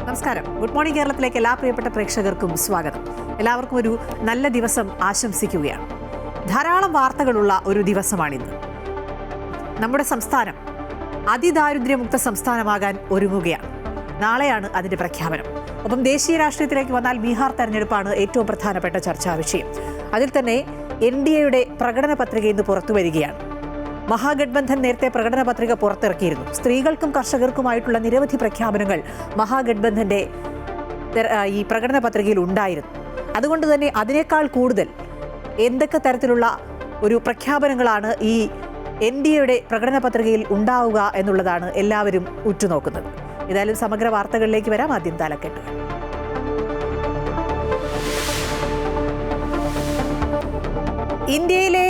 നമസ്കാരം. Good morning കേരളത്തിലേക്ക് എല്ലാ പ്രിയപ്പെട്ട പ്രേക്ഷകർക്കും സ്വാഗതം. എല്ലാവർക്കും ഒരു നല്ല ദിവസം ആശംസിക്കുകയാണ്. ധാരാളം വാർത്തകളുള്ള ഒരു ദിവസമാണിന്ന്. നമ്മുടെ സംസ്ഥാനം അതിദാരിദ്ര്യമുക്ത സംസ്ഥാനമാകാൻ ഒരുങ്ങുകയാണ്. നാളെയാണ് അതിന്റെ പ്രഖ്യാപനം. ഒപ്പം ദേശീയ രാഷ്ട്രീയത്തിലേക്ക് വന്നാൽ ബീഹാർ തെരഞ്ഞെടുപ്പാണ് ഏറ്റവും പ്രധാനപ്പെട്ട ചർച്ചാ വിഷയം. അതിൽ തന്നെ NDAയുടെ പ്രകടന പത്രിക ഇന്ന് പുറത്തു വരികയാണ്. മഹാഗഡ്ബന്ധൻ നേരത്തെ പ്രകടന പത്രിക പുറത്തിറക്കിയിരുന്നു. സ്ത്രീകൾക്കും കർഷകർക്കുമായിട്ടുള്ള നിരവധി പ്രഖ്യാപനങ്ങൾ മഹാഗഡ്ബന്ധന്റെ ഈ പ്രകടന പത്രികയിൽ ഉണ്ടായിരുന്നു. അതുകൊണ്ട് തന്നെ അതിനേക്കാൾ കൂടുതൽ എന്തൊക്കെ തരത്തിലുള്ള ഒരു പ്രഖ്യാപനങ്ങളാണ് ഈ NDAയുടെ പ്രകടന പത്രികയിൽ ഉണ്ടാവുക എന്നുള്ളതാണ് എല്ലാവരും ഉറ്റുനോക്കുന്നത്. ഏതായാലും സമഗ്ര വാർത്തകളിലേക്ക് വരാം. ആദ്യം തലക്കെട്ട്. ഇന്ത്യയിലെ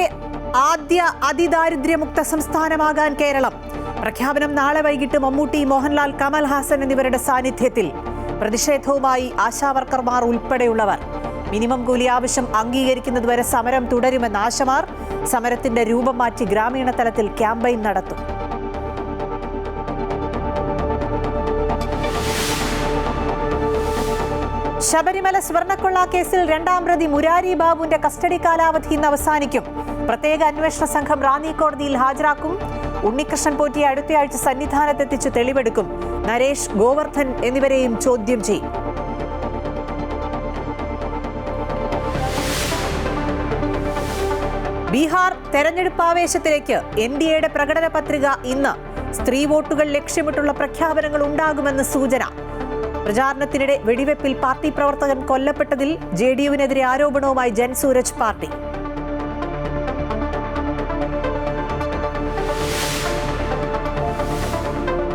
ആദ്യ അതിദാരിദ്ര്യമുക്ത സംസ്ഥാനമാകാൻ കേരളം. പ്രഖ്യാപനം നാളെ വൈകിട്ട് മമ്മൂട്ടി, മോഹൻലാൽ, കമൽ ഹാസൻ എന്നിവരുടെ സാന്നിധ്യത്തിൽ. പ്രതിഷേധവുമായി ആശാവർക്കർമാർ ഉൾപ്പെടെയുള്ളവർ. മിനിമം കൂലി ആവശ്യം അംഗീകരിക്കുന്നതുവരെ സമരം തുടരുമെന്ന് ആശമാർ. സമരത്തിന്റെ രൂപം മാറ്റി ഗ്രാമീണ തലത്തിൽ ക്യാമ്പയിൻ നടത്തും. ശബരിമല സ്വർണ്ണക്കൊള്ള കേസിൽ രണ്ടാം പ്രതി മുരാരി ബാബുവിന്റെ കസ്റ്റഡി കാലാവധി ഇന്ന് അവസാനിക്കും. പ്രത്യേക അന്വേഷണ സംഘം റാന്നി കോടതിയിൽ ഹാജരാക്കും. ഉണ്ണികൃഷ്ണൻ പോറ്റിയെ അടുത്തയാഴ്ച സന്നിധാനത്തെത്തിച്ച് തെളിവെടുക്കും. നരേഷ്, ഗോവർദ്ധൻ എന്നിവരെയും ചോദ്യം ചെയ്യും. ബീഹാർ തെരഞ്ഞെടുപ്പ് ആവേശത്തിലേക്ക്. NDAയുടെ പ്രകടന പത്രിക ഇന്ന്. സ്ത്രീ വോട്ടുകൾ ലക്ഷ്യമിട്ടുള്ള പ്രഖ്യാപനങ്ങൾ ഉണ്ടാകുമെന്ന് സൂചന. പ്രചാരണത്തിനിടെ വെടിവെപ്പിൽ പാർട്ടി പ്രവർത്തകൻ കൊല്ലപ്പെട്ടതിൽ JDUവിനെതിരെ ആരോപണവുമായി ജൻസൂരജ് പാർട്ടി.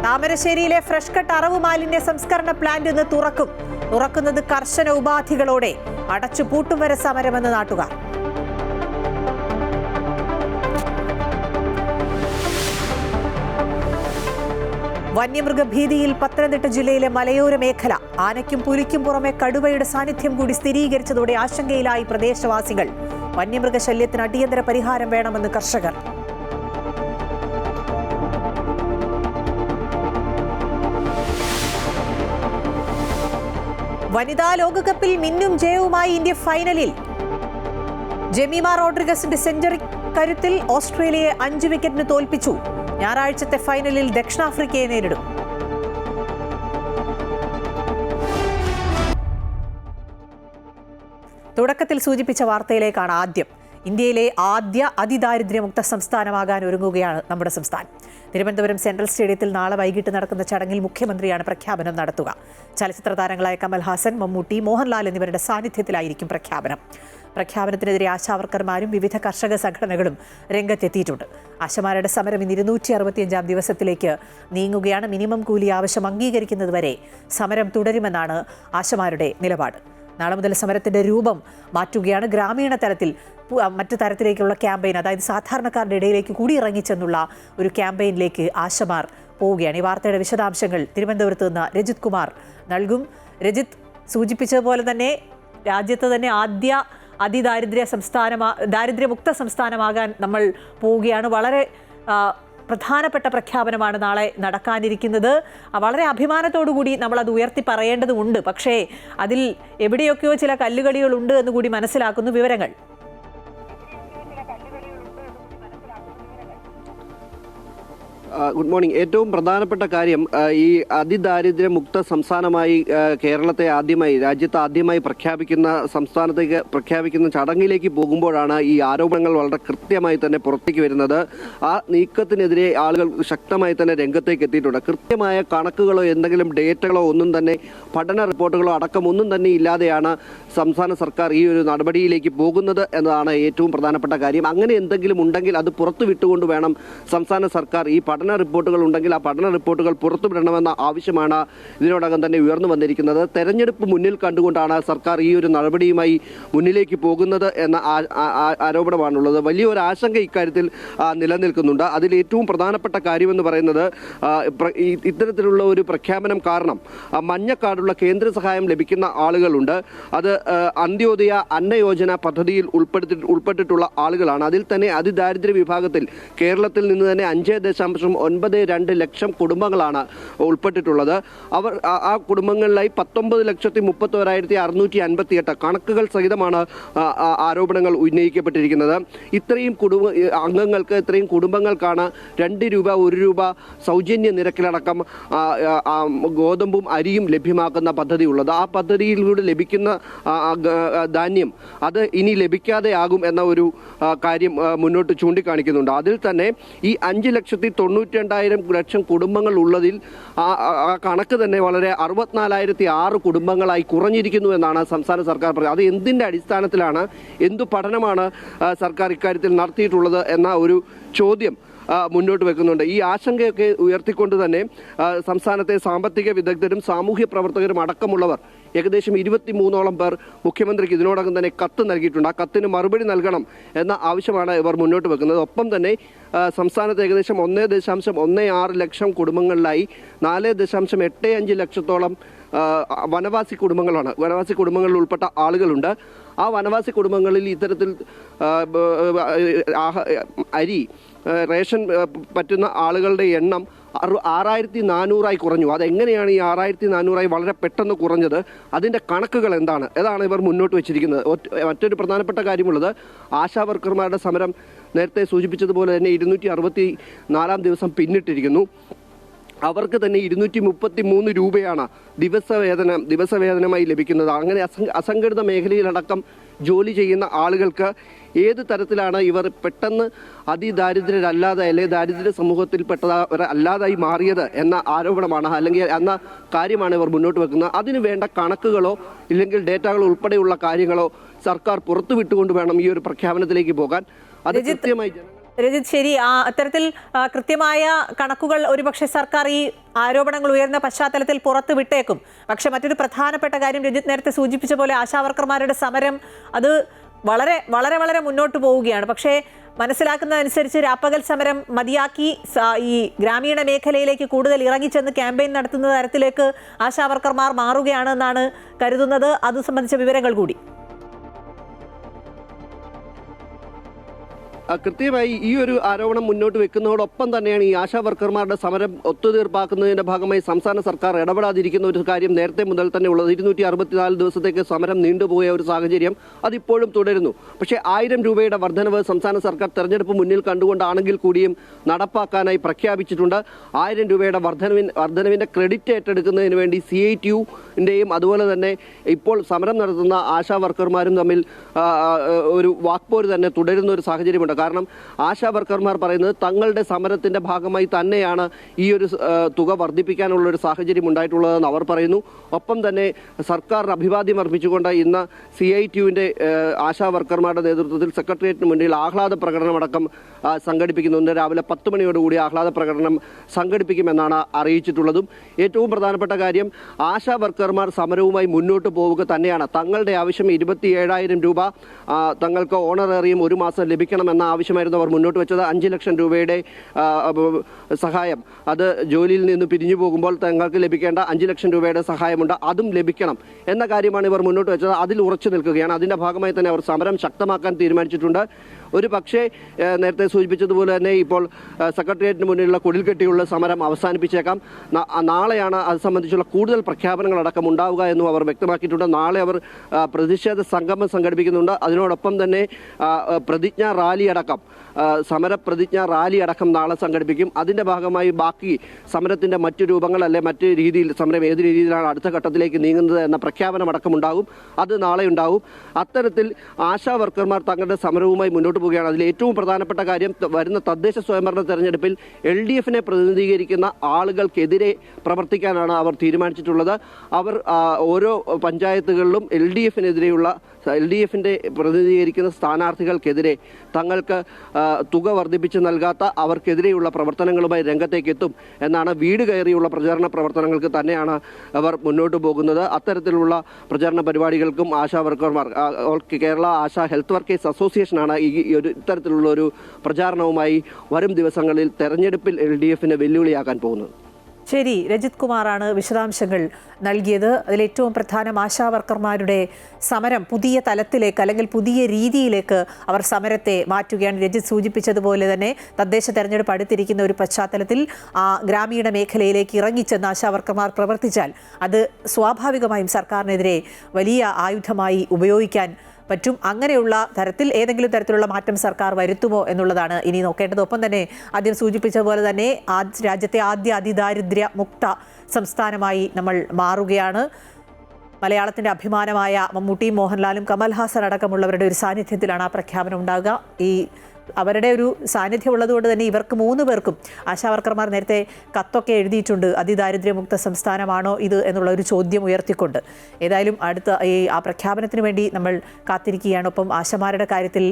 താമരശ്ശേരിയിലെ ഫ്രഷ് കട്ട് അറവ് മാലിന്യ സംസ്കരണ പ്ലാന്റ് ഇന്ന് തുറക്കുന്നത് കർശന ഉപാധികളോടെ. അടച്ചുപൂട്ടും വരെ സമരമെന്ന് നാട്ടുകാർ. വന്യമൃഗഭീതിയിൽ പത്തനംതിട്ട ജില്ലയിലെ മലയോര മേഖല. ആനയ്ക്കും പുലിക്കും പുറമെ കടുവയുടെ സാന്നിധ്യം കൂടി സ്ഥിരീകരിച്ചതോടെ ആശങ്കയിലായി പ്രദേശവാസികൾ. വന്യമൃഗശല്യത്തിന് അടിയന്തര പരിഹാരം വേണമെന്ന് കർഷകർ. വനിതാ ലോകകപ്പിൽ മിന്നും ജയവുമായി ഇന്ത്യ ഫൈനലിൽ. ജെമീമ റോഡ്രിഗസിന്റെ സെഞ്ചുറി കരുത്തിൽ ഓസ്ട്രേലിയയെ 5 വിക്കറ്റിന് തോൽപ്പിച്ചു. ഞായറാഴ്ചത്തെ ഫൈനലിൽ ദക്ഷിണാഫ്രിക്കയെ നേരിടും. തുടക്കത്തിൽ സൂചിപ്പിച്ച വാർത്തയിലേക്കാണ് ആദ്യം. ഇന്ത്യയിലെ ആദ്യ അതിദാരിദ്ര്യമുക്ത സംസ്ഥാനമാകാൻ ഒരുങ്ങുകയാണ് നമ്മുടെ സംസ്ഥാനം. തിരുവനന്തപുരം സെൻട്രൽ സ്റ്റേഡിയത്തിൽ നാളെ വൈകിട്ട് നടക്കുന്ന ചടങ്ങിൽ മുഖ്യമന്ത്രിയാണ് പ്രഖ്യാപനം നടത്തുക. ചലച്ചിത്ര താരങ്ങളായ കമൽ ഹാസൻ, മമ്മൂട്ടി, മോഹൻലാൽ എന്നിവരുടെ സാന്നിധ്യത്തിലായിരിക്കും പ്രഖ്യാപനം. പ്രഖ്യാപനത്തിനെതിരെ ആശാവർക്കർമാരും വിവിധ കർഷക സംഘടനകളും രംഗത്തെത്തിയിട്ടുണ്ട്. ആശമാരുടെ സമരം ഇന്ന് 265 ദിവസത്തിലേക്ക് നീങ്ങുകയാണ്. മിനിമം കൂലി ആവശ്യം അംഗീകരിക്കുന്നതുവരെ സമരം തുടരുമെന്നാണ് ആശമാരുടെ നിലപാട്. നാളെ മുതൽ സമരത്തിന്റെ രൂപം മാറ്റുകയാണ്. ഗ്രാമീണ തലത്തിൽ മറ്റു തരത്തിലേക്കുള്ള ക്യാമ്പയിൻ, അതായത് സാധാരണക്കാരുടെ ഇടയിലേക്ക് കൂടി ഇറങ്ങിച്ചെന്നുള്ള ഒരു ക്യാമ്പയിനിലേക്ക് ആശമാർ പോവുകയാണ്. ഈ വാർത്തയുടെ വിശദാംശങ്ങൾ തിരുവനന്തപുരത്ത് നിന്ന് രജിത് കുമാർ നൽകും. രജിത്, സൂചിപ്പിച്ചതുപോലെ തന്നെ രാജ്യത്ത് തന്നെ ആദ്യ ദാരിദ്ര്യമുക്ത സംസ്ഥാനമാകാൻ നമ്മൾ പോവുകയാണ്. വളരെ പ്രധാനപ്പെട്ട പ്രഖ്യാപനമാണ് നാളെ നടക്കാനിരിക്കുന്നത്. വളരെ അഭിമാനത്തോടു കൂടി നമ്മൾ അത് ഉയർത്തി പറയേണ്ടതുണ്ട്. പക്ഷേ അതിൽ എവിടെയൊക്കെയോ ചില കല്ലുകടികളുണ്ട് എന്ന് കൂടി മനസ്സിലാക്കുന്നു. വിവരങ്ങൾ. Good morning. ഏറ്റവും പ്രധാനപ്പെട്ട കാര്യം, ഈ അതിദാരിദ്ര്യമുക്ത സംസ്ഥാനമായി കേരളത്തെ രാജ്യത്ത് ആദ്യമായി സംസ്ഥാനത്തേക്ക് പ്രഖ്യാപിക്കുന്ന ചടങ്ങിലേക്ക് പോകുമ്പോഴാണ് ഈ ആരോപണങ്ങൾ വളരെ കൃത്യമായി തന്നെ പുറത്തേക്ക് വരുന്നത്. ആ നീക്കത്തിനെതിരെ ആളുകൾ ശക്തമായി തന്നെ രംഗത്തേക്ക് എത്തിയിട്ടുണ്ട്. കൃത്യമായ കണക്കുകളോ എന്തെങ്കിലും ഡേറ്റകളോ ഒന്നും തന്നെ, പഠന റിപ്പോർട്ടുകളോ അടക്കം ഒന്നും തന്നെ ഇല്ലാതെയാണ് സംസ്ഥാന സർക്കാർ ഈ ഒരു നടപടിയിലേക്ക് പോകുന്നത് എന്നതാണ് ഏറ്റവും പ്രധാനപ്പെട്ട കാര്യം. അങ്ങനെ എന്തെങ്കിലും ഉണ്ടെങ്കിൽ അത് പുറത്തു വിട്ടുകൊണ്ട് വേണം സംസ്ഥാന സർക്കാർ ഈ പഠന റിപ്പോർട്ടുകൾ ഉണ്ടെങ്കിൽ ആ പഠന റിപ്പോർട്ടുകൾ പുറത്തുവിടണമെന്ന ആവശ്യമാണ് ഇതിനോടകം തന്നെ ഉയർന്നു വന്നിരിക്കുന്നത്. തെരഞ്ഞെടുപ്പ് മുന്നിൽ കണ്ടുകൊണ്ടാണ് സർക്കാർ ഈ ഒരു നടപടിയുമായി മുന്നിലേക്ക് പോകുന്നത് എന്ന ആരോപണമാണുള്ളത്. വലിയൊരു ആശങ്ക ഇക്കാര്യത്തിൽ നിലനിൽക്കുന്നുണ്ട്. അതിൽ ഏറ്റവും പ്രധാനപ്പെട്ട കാര്യമെന്ന് പറയുന്നത്, ഇത്തരത്തിലുള്ള ഒരു പ്രഖ്യാപനം കാരണം മഞ്ഞക്കാർഡുള്ള കേന്ദ്ര സഹായം ലഭിക്കുന്ന ആളുകളുണ്ട്. അത് അന്ത്യോദയ അന്നയോജന പദ്ധതിയിൽ ഉൾപ്പെട്ടിട്ടുള്ള ആളുകളാണ്. അതിൽ തന്നെ അതിദാരിദ്ര്യ വിഭാഗത്തിൽ കേരളത്തിൽ നിന്ന് തന്നെ 5.1 1.92 ലക്ഷം കുടുംബങ്ങളാണ് ഉൾപ്പെട്ടിട്ടുള്ളത്. അവർ ആ കുടുംബങ്ങളിലായി 19,31,658 കണക്കുകൾ സഹിതമാണ് ആരോപണങ്ങൾ ഉന്നയിക്കപ്പെട്ടിരിക്കുന്നത്. ഇത്രയും അംഗങ്ങൾക്ക്, ഇത്രയും കുടുംബങ്ങൾക്കാണ് 2 രൂപ 1 രൂപ സൗജന്യ നിരക്കിലടക്കം ഗോതമ്പും അരിയും ലഭ്യമാക്കുന്ന പദ്ധതി ഉള്ളത്. ആ പദ്ധതിയിലൂടെ ലഭിക്കുന്ന ധാന്യം അത് ഇനി ലഭിക്കാതെ ആകും എന്ന ഒരു കാര്യം മുന്നോട്ട് ചൂണ്ടിക്കാണിക്കുന്നുണ്ട്. അതിൽ തന്നെ ഈ 5,92,000 കുടുംബങ്ങൾ ഉള്ളതിൽ ആ കണക്ക് തന്നെ വളരെ 64,006 കുടുംബങ്ങളായി കുറഞ്ഞിരിക്കുന്നു എന്നാണ് സംസ്ഥാന സർക്കാർ പറയുന്നത്. അത് എന്തിൻ്റെ അടിസ്ഥാനത്തിലാണ്, എന്തു പഠനമാണ് സർക്കാർ ഇക്കാര്യത്തിൽ നടത്തിയിട്ടുള്ളത് എന്ന ഒരു ചോദ്യം മുന്നോട്ട് വെക്കുന്നുണ്ട്. ഈ ആശങ്കയൊക്കെ ഉയർത്തിക്കൊണ്ട് തന്നെ സംസ്ഥാനത്തെ സാമ്പത്തിക വിദഗ്ധരും സാമൂഹ്യ പ്രവർത്തകരും അടക്കമുള്ളവർ ഏകദേശം 23ഓളം പേർ മുഖ്യമന്ത്രിക്ക് ഇതിനോടകം തന്നെ കത്ത് നൽകിയിട്ടുണ്ട്. ആ കത്തിന് മറുപടി നൽകണം എന്ന ആവശ്യമാണ് ഇവർ മുന്നോട്ട് വെക്കുന്നത്. ഒപ്പം തന്നെ സംസ്ഥാനത്ത് ഏകദേശം 1.16 ലക്ഷം കുടുംബങ്ങളിലായി 4.85 ലക്ഷത്തോളം വനവാസി കുടുംബങ്ങളാണ്. വനവാസി കുടുംബങ്ങളിൽ ഉൾപ്പെട്ട ആളുകളുണ്ട്. ആ വനവാസി കുടുംബങ്ങളിൽ ഇത്തരത്തിൽ അരി റേഷൻ പറ്റുന്ന ആളുകളുടെ എണ്ണം 6,400 കുറഞ്ഞു. അതെങ്ങനെയാണ് ഈ 6,400 വളരെ പെട്ടെന്ന് കുറഞ്ഞത്? അതിൻ്റെ കണക്കുകൾ എന്താണ്? അതാണ് ഇവർ മുന്നോട്ട് വെച്ചിരിക്കുന്നത്. മറ്റൊരു പ്രധാനപ്പെട്ട കാര്യമുള്ളത്, ആശാ വർക്കർമാരുടെ സമരം നേരത്തെ സൂചിപ്പിച്ചതുപോലെ തന്നെ 264 ദിവസം പിന്നിട്ടിരിക്കുന്നു. അവർക്ക് തന്നെ 233 രൂപയാണ് ദിവസവേതനമായി ലഭിക്കുന്നത്. അങ്ങനെ അസംഘടിത മേഖലയിലടക്കം ജോലി ചെയ്യുന്ന ആളുകൾക്ക് ഏത് തരത്തിലാണ് ഇവർ പെട്ടെന്ന് അതിദാരിദ്ര്യരല്ലാതെ അല്ലെങ്കിൽ ദാരിദ്ര്യ സമൂഹത്തിൽപ്പെട്ടവർ അല്ലാതായി മാറിയത് എന്ന ആരോപണമാണ്, അല്ലെങ്കിൽ എന്ന കാര്യമാണ് ഇവർ മുന്നോട്ട് വെക്കുന്നത്. അതിന് വേണ്ട കണക്കുകളോ ഇല്ലെങ്കിൽ ഡേറ്റകളോ ഉൾപ്പെടെയുള്ള കാര്യങ്ങളോ സർക്കാർ പുറത്തുവിട്ടുകൊണ്ട് വേണം ഈ ഒരു പ്രഖ്യാപനത്തിലേക്ക് പോകാൻ. അത് കൃത്യമായി രജിത്, ശരി, അത്തരത്തിൽ കൃത്യമായ കണക്കുകൾ ഒരുപക്ഷെ സർക്കാർ ഈ ആരോപണങ്ങൾ ഉയർന്ന പശ്ചാത്തലത്തിൽ പുറത്തു വിട്ടേക്കും. പക്ഷെ മറ്റൊരു പ്രധാനപ്പെട്ട കാര്യം രജിത് നേരത്തെ സൂചിപ്പിച്ച പോലെ ആശാവർക്കർമാരുടെ സമരം അത് വളരെ വളരെ വളരെ മുന്നോട്ട് പോവുകയാണ്. പക്ഷേ മനസ്സിലാക്കുന്നതനുസരിച്ച് രാപ്പകൽ സമരം മതിയാക്കി ഈ ഗ്രാമീണ മേഖലയിലേക്ക് കൂടുതൽ ഇറങ്ങിച്ചെന്ന് ക്യാമ്പയിൻ നടത്തുന്ന തരത്തിലേക്ക് ആശാവർക്കർമാർ മാറുകയാണെന്നാണ് കരുതുന്നത്. അത് സംബന്ധിച്ച വിവരങ്ങൾ കൂടി. കൃത്യമായി ഈ ഒരു ആരോപണം മുന്നോട്ട് വെക്കുന്നതോടൊപ്പം തന്നെയാണ് ഈ ആശാ വർക്കർമാരുടെ സമരം ഒത്തുതീർപ്പാക്കുന്നതിന്റെ ഭാഗമായി സംസ്ഥാന സർക്കാർ ഇടപെടാതിരിക്കുന്ന ഒരു കാര്യം നേരത്തെ മുതൽ തന്നെ ഉള്ളത്. 264 ദിവസത്തേക്ക് സമരം നീണ്ടുപോയ ഒരു സാഹചര്യം അതിപ്പോഴും തുടരുന്നു. പക്ഷേ 1000 രൂപയുടെ വർധനവ് സംസ്ഥാന സർക്കാർ തെരഞ്ഞെടുപ്പ് മുന്നിൽ കണ്ടുകൊണ്ടാണെങ്കിൽ കൂടിയും നടപ്പാക്കാനായി പ്രഖ്യാപിച്ചിട്ടുണ്ട്. 1000 രൂപയുടെ വർധനവിന്റെ ക്രെഡിറ്റ് ഏറ്റെടുക്കുന്നതിന് വേണ്ടി CITU-ന്റെയും അതുപോലെ തന്നെ ഇപ്പോൾ സമരം നടത്തുന്ന ആശാ വർക്കർമാരും തമ്മിൽ ഒരു വാക്പോര് തന്നെ തുടരുന്ന ഒരു സാഹചര്യമുണ്ട്. കാരണം ആശാ വർക്കർമാർ പറയുന്നത് തങ്ങളുടെ സമരത്തിന്റെ ഭാഗമായി തന്നെയാണ് ഈ ഒരു തുക വർദ്ധിപ്പിക്കാനുള്ള ഒരു സാഹചര്യം ഉണ്ടായിട്ടുള്ളതെന്ന് അവർ പറയുന്നു. ഒപ്പം തന്നെ സർക്കാരിന് അഭിവാദ്യം അർപ്പിച്ചുകൊണ്ട് ഇന്ന് CITU-ന്റെ ആശാ വർക്കർമാരുടെ നേതൃത്വത്തിൽ സെക്രട്ടേറിയറ്റിന് മുന്നിൽ ആഹ്ലാദ പ്രകടനമടക്കം സംഘടിപ്പിക്കുന്നുണ്ട്. രാവിലെ 10 മണിയോടുകൂടി ആഹ്ലാദ പ്രകടനം സംഘടിപ്പിക്കുമെന്നാണ് അറിയിച്ചിട്ടുള്ളതും. ഏറ്റവും പ്രധാനപ്പെട്ട കാര്യം, ആശാ വർക്കർമാർ സമരവുമായി മുന്നോട്ട് പോവുക തന്നെയാണ്. തങ്ങളുടെ ആവശ്യം 27,000 രൂപ തങ്ങൾക്ക് ഓണറേറിയം ഒരു മാസം ലഭിക്കണമെന്ന ആവശ്യമായിരുന്നു അവർ മുന്നോട്ട് വെച്ചത്. 5 ലക്ഷം രൂപയുടെ സഹായം, അത് ജോലിയിൽ നിന്ന് പിരിഞ്ഞു പോകുമ്പോൾ തങ്ങൾക്ക് ലഭിക്കേണ്ട 5 ലക്ഷം രൂപയുടെ സഹായമുണ്ട്, അതും ലഭിക്കണം എന്ന കാര്യമാണ് ഇവർ മുന്നോട്ട് വെച്ചത്. അതിൽ ഉറച്ചു നിൽക്കുകയാണ്. അതിന്റെ ഭാഗമായി തന്നെ അവർ സമരം ശക്തമാക്കാൻ തീരുമാനിച്ചിട്ടുണ്ട്. ഒരു പക്ഷേ നേരത്തെ സൂചിപ്പിച്ചതുപോലെ തന്നെ ഇപ്പോൾ സെക്രട്ടേറിയറ്റിന് മുന്നിലുള്ള കുടിൽ കെട്ടിയുള്ള സമരം അവസാനിപ്പിച്ചേക്കാം. നാളെയാണ് അത് സംബന്ധിച്ചുള്ള കൂടുതൽ പ്രഖ്യാപനങ്ങളടക്കം ഉണ്ടാവുക എന്നും അവർ വ്യക്തമാക്കിയിട്ടുണ്ട്. നാളെ അവർ പ്രതിഷേധ സംഗമം സംഘടിപ്പിക്കുന്നുണ്ട്. അതിനോടൊപ്പം തന്നെ പ്രതിജ്ഞാ റാലി അടക്കം, സമര പ്രതിജ്ഞാ റാലി അടക്കം നാളെ സംഘടിപ്പിക്കും. അതിന്റെ ഭാഗമായി ബാക്കി സമരത്തിന്റെ മറ്റു രൂപങ്ങൾ അല്ലെ മറ്റു രീതിയിൽ സമരം ഏത് രീതിയിലാണ് അടുത്ത ഘട്ടത്തിലേക്ക് നീങ്ങുന്നത് എന്ന പ്രഖ്യാപനം അടക്കം ഉണ്ടാകും. അത് നാളെ ഉണ്ടാവും. അത്തരത്തിൽ ആശാ വർക്കർമാർ തങ്ങളുടെ സമരവുമായി മുന്നോട്ട് പോവുകയാണ്. അതിൽ ഏറ്റവും പ്രധാനപ്പെട്ട കാര്യം, വരുന്ന തദ്ദേശ സ്വയംഭരണ തെരഞ്ഞെടുപ്പിൽ LDF-നെ പ്രതിനിധീകരിക്കുന്ന ആളുകൾക്കെതിരെ പ്രവർത്തിക്കാനാണ് അവർ തീരുമാനിച്ചിട്ടുള്ളത്. അവർ ഓരോ പഞ്ചായത്തുകളിലും LDF-ന്റെ പ്രതിനിധീകരിക്കുന്ന സ്ഥാനാർത്ഥികൾക്കെതിരെ തങ്ങൾക്ക് തുക വർദ്ധിപ്പിച്ച് നൽകാത്ത അവർക്കെതിരെയുള്ള പ്രവർത്തനങ്ങളുമായി രംഗത്തേക്ക് എത്തും എന്നാണ്. വീട് കയറിയുള്ള പ്രചാരണ പ്രവർത്തനങ്ങൾക്ക് തന്നെയാണ് അവർ മുന്നോട്ട് പോകുന്നത്. അത്തരത്തിലുള്ള പ്രചാരണ പരിപാടികൾക്കും ആശാ വർക്കർമാർ, കേരള ആശാ ഹെൽത്ത് വർക്കേഴ്സ് അസോസിയേഷനാണ് ഇത്തരത്തിലുള്ള ഒരു പ്രചാരണവുമായി വരും ദിവസങ്ങളിൽ തെരഞ്ഞെടുപ്പിൽ LDF-നെ വെല്ലുവിളിയാക്കാൻ പോകുന്നത്. ശരി, രജിത് കുമാറാണ് വിശദാംശങ്ങൾ നൽകിയത്. അതിലേറ്റവും പ്രധാനം ആശാവർക്കർമാരുടെ സമരം പുതിയ തലത്തിലേക്ക് അല്ലെങ്കിൽ പുതിയ രീതിയിലേക്ക് അവർ സമരത്തെ മാറ്റുകയാണ്. രജിത് സൂചിപ്പിച്ചതുപോലെ തന്നെ തദ്ദേശ തെരഞ്ഞെടുപ്പ് അടുത്തിരിക്കുന്ന ഒരു പശ്ചാത്തലത്തിൽ ഗ്രാമീണ മേഖലയിലേക്ക് ഇറങ്ങിച്ചെന്ന് ആശാവർക്കർമാർ പ്രവർത്തിച്ചാൽ അത് സ്വാഭാവികമായും സർക്കാരിനെതിരെ വലിയ ആയുധമായി ഉപയോഗിക്കാൻ പറ്റും. അങ്ങനെയുള്ള തരത്തിൽ ഏതെങ്കിലും തരത്തിലുള്ള മാറ്റം സർക്കാർ വരുത്തുമോ എന്നുള്ളതാണ് ഇനി നോക്കേണ്ടത്. ഒപ്പം തന്നെ ആദ്യം സൂചിപ്പിച്ച പോലെ തന്നെ രാജ്യത്തെ ആദ്യ അതിദാരിദ്ര്യ മുക്ത സംസ്ഥാനമായി നമ്മൾ മാറുകയാണ്. മലയാളത്തിൻ്റെ അഭിമാനമായ മമ്മൂട്ടിയും മോഹൻലാലും കമൽഹാസൻ അടക്കമുള്ളവരുടെ ഒരു സാന്നിധ്യത്തിലാണ് ആ പ്രഖ്യാപനം ഉണ്ടാകുക. അവരുടെ ഒരു സാന്നിധ്യം ഉള്ളതുകൊണ്ട് തന്നെ ഇവർക്ക് 3 പേർക്കും ആശാവർക്കർമാർ നേരത്തെ കത്തൊക്കെ എഴുതിയിട്ടുണ്ട്. അതിദാരിദ്ര്യമുക്ത സംസ്ഥാനമാണോ ഇത് എന്നുള്ള ഒരു ചോദ്യം ഉയർത്തിക്കൊണ്ട്. ഏതായാലും ആ പ്രഖ്യാപനത്തിന് വേണ്ടി നമ്മൾ കാത്തിരിക്കുകയാണ്. ഒപ്പം ആശമാരുടെ കാര്യത്തിൽ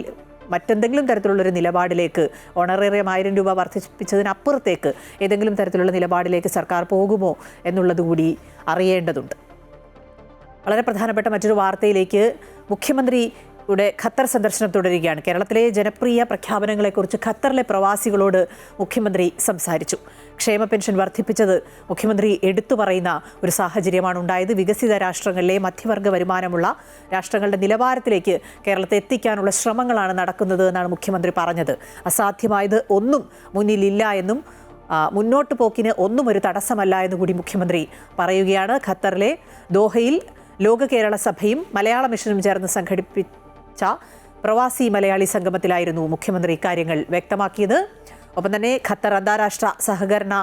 മറ്റെന്തെങ്കിലും തരത്തിലുള്ളൊരു നിലപാടിലേക്ക്, ഓണറേറിയം 1000 രൂപ വർദ്ധിപ്പിച്ചതിനപ്പുറത്തേക്ക് ഏതെങ്കിലും തരത്തിലുള്ള നിലപാടിലേക്ക് സർക്കാർ പോകുമോ എന്നുള്ളതുകൂടി അറിയേണ്ടതുണ്ട്. വളരെ പ്രധാനപ്പെട്ട മറ്റൊരു വാർത്തയിലേക്ക്. മുഖ്യമന്ത്രിയുടെ ഖത്തർ സന്ദർശനം തുടരുകയാണ്. കേരളത്തിലെ ജനപ്രിയ പ്രഖ്യാപനങ്ങളെക്കുറിച്ച് ഖത്തറിലെ പ്രവാസികളോട് മുഖ്യമന്ത്രി സംസാരിച്ചു. ക്ഷേമ പെൻഷൻ വർദ്ധിപ്പിച്ചത് മുഖ്യമന്ത്രി എടുത്തു പറയുന്ന ഒരു സാഹചര്യമാണ് ഉണ്ടായത്. വികസിത രാഷ്ട്രങ്ങളിലെ മധ്യവർഗ വരുമാനമുള്ള രാഷ്ട്രങ്ങളുടെ നിലവാരത്തിലേക്ക് കേരളത്തെ എത്തിക്കാനുള്ള ശ്രമങ്ങളാണ് നടക്കുന്നത് എന്നാണ് മുഖ്യമന്ത്രി പറഞ്ഞത്. അസാധ്യമായത് ഒന്നും മുന്നിലില്ല എന്നും മുന്നോട്ട് പോക്കിന് ഒന്നും ഒരു തടസ്സമല്ല എന്നുകൂടി മുഖ്യമന്ത്രി പറയുകയാണ്. ഖത്തറിലെ ദോഹയിൽ ലോക കേരള സഭയും മലയാള മിഷനും ചേർന്ന് സംഘടിപ്പിച്ച പ്രവാസി മലയാളി സംഗമത്തിലായിരുന്നു മുഖ്യമന്ത്രി ഇക്കാര്യങ്ങൾ വ്യക്തമാക്കിയത്. ഒപ്പം തന്നെ ഖത്തർ അന്താരാഷ്ട്ര സഹകരണ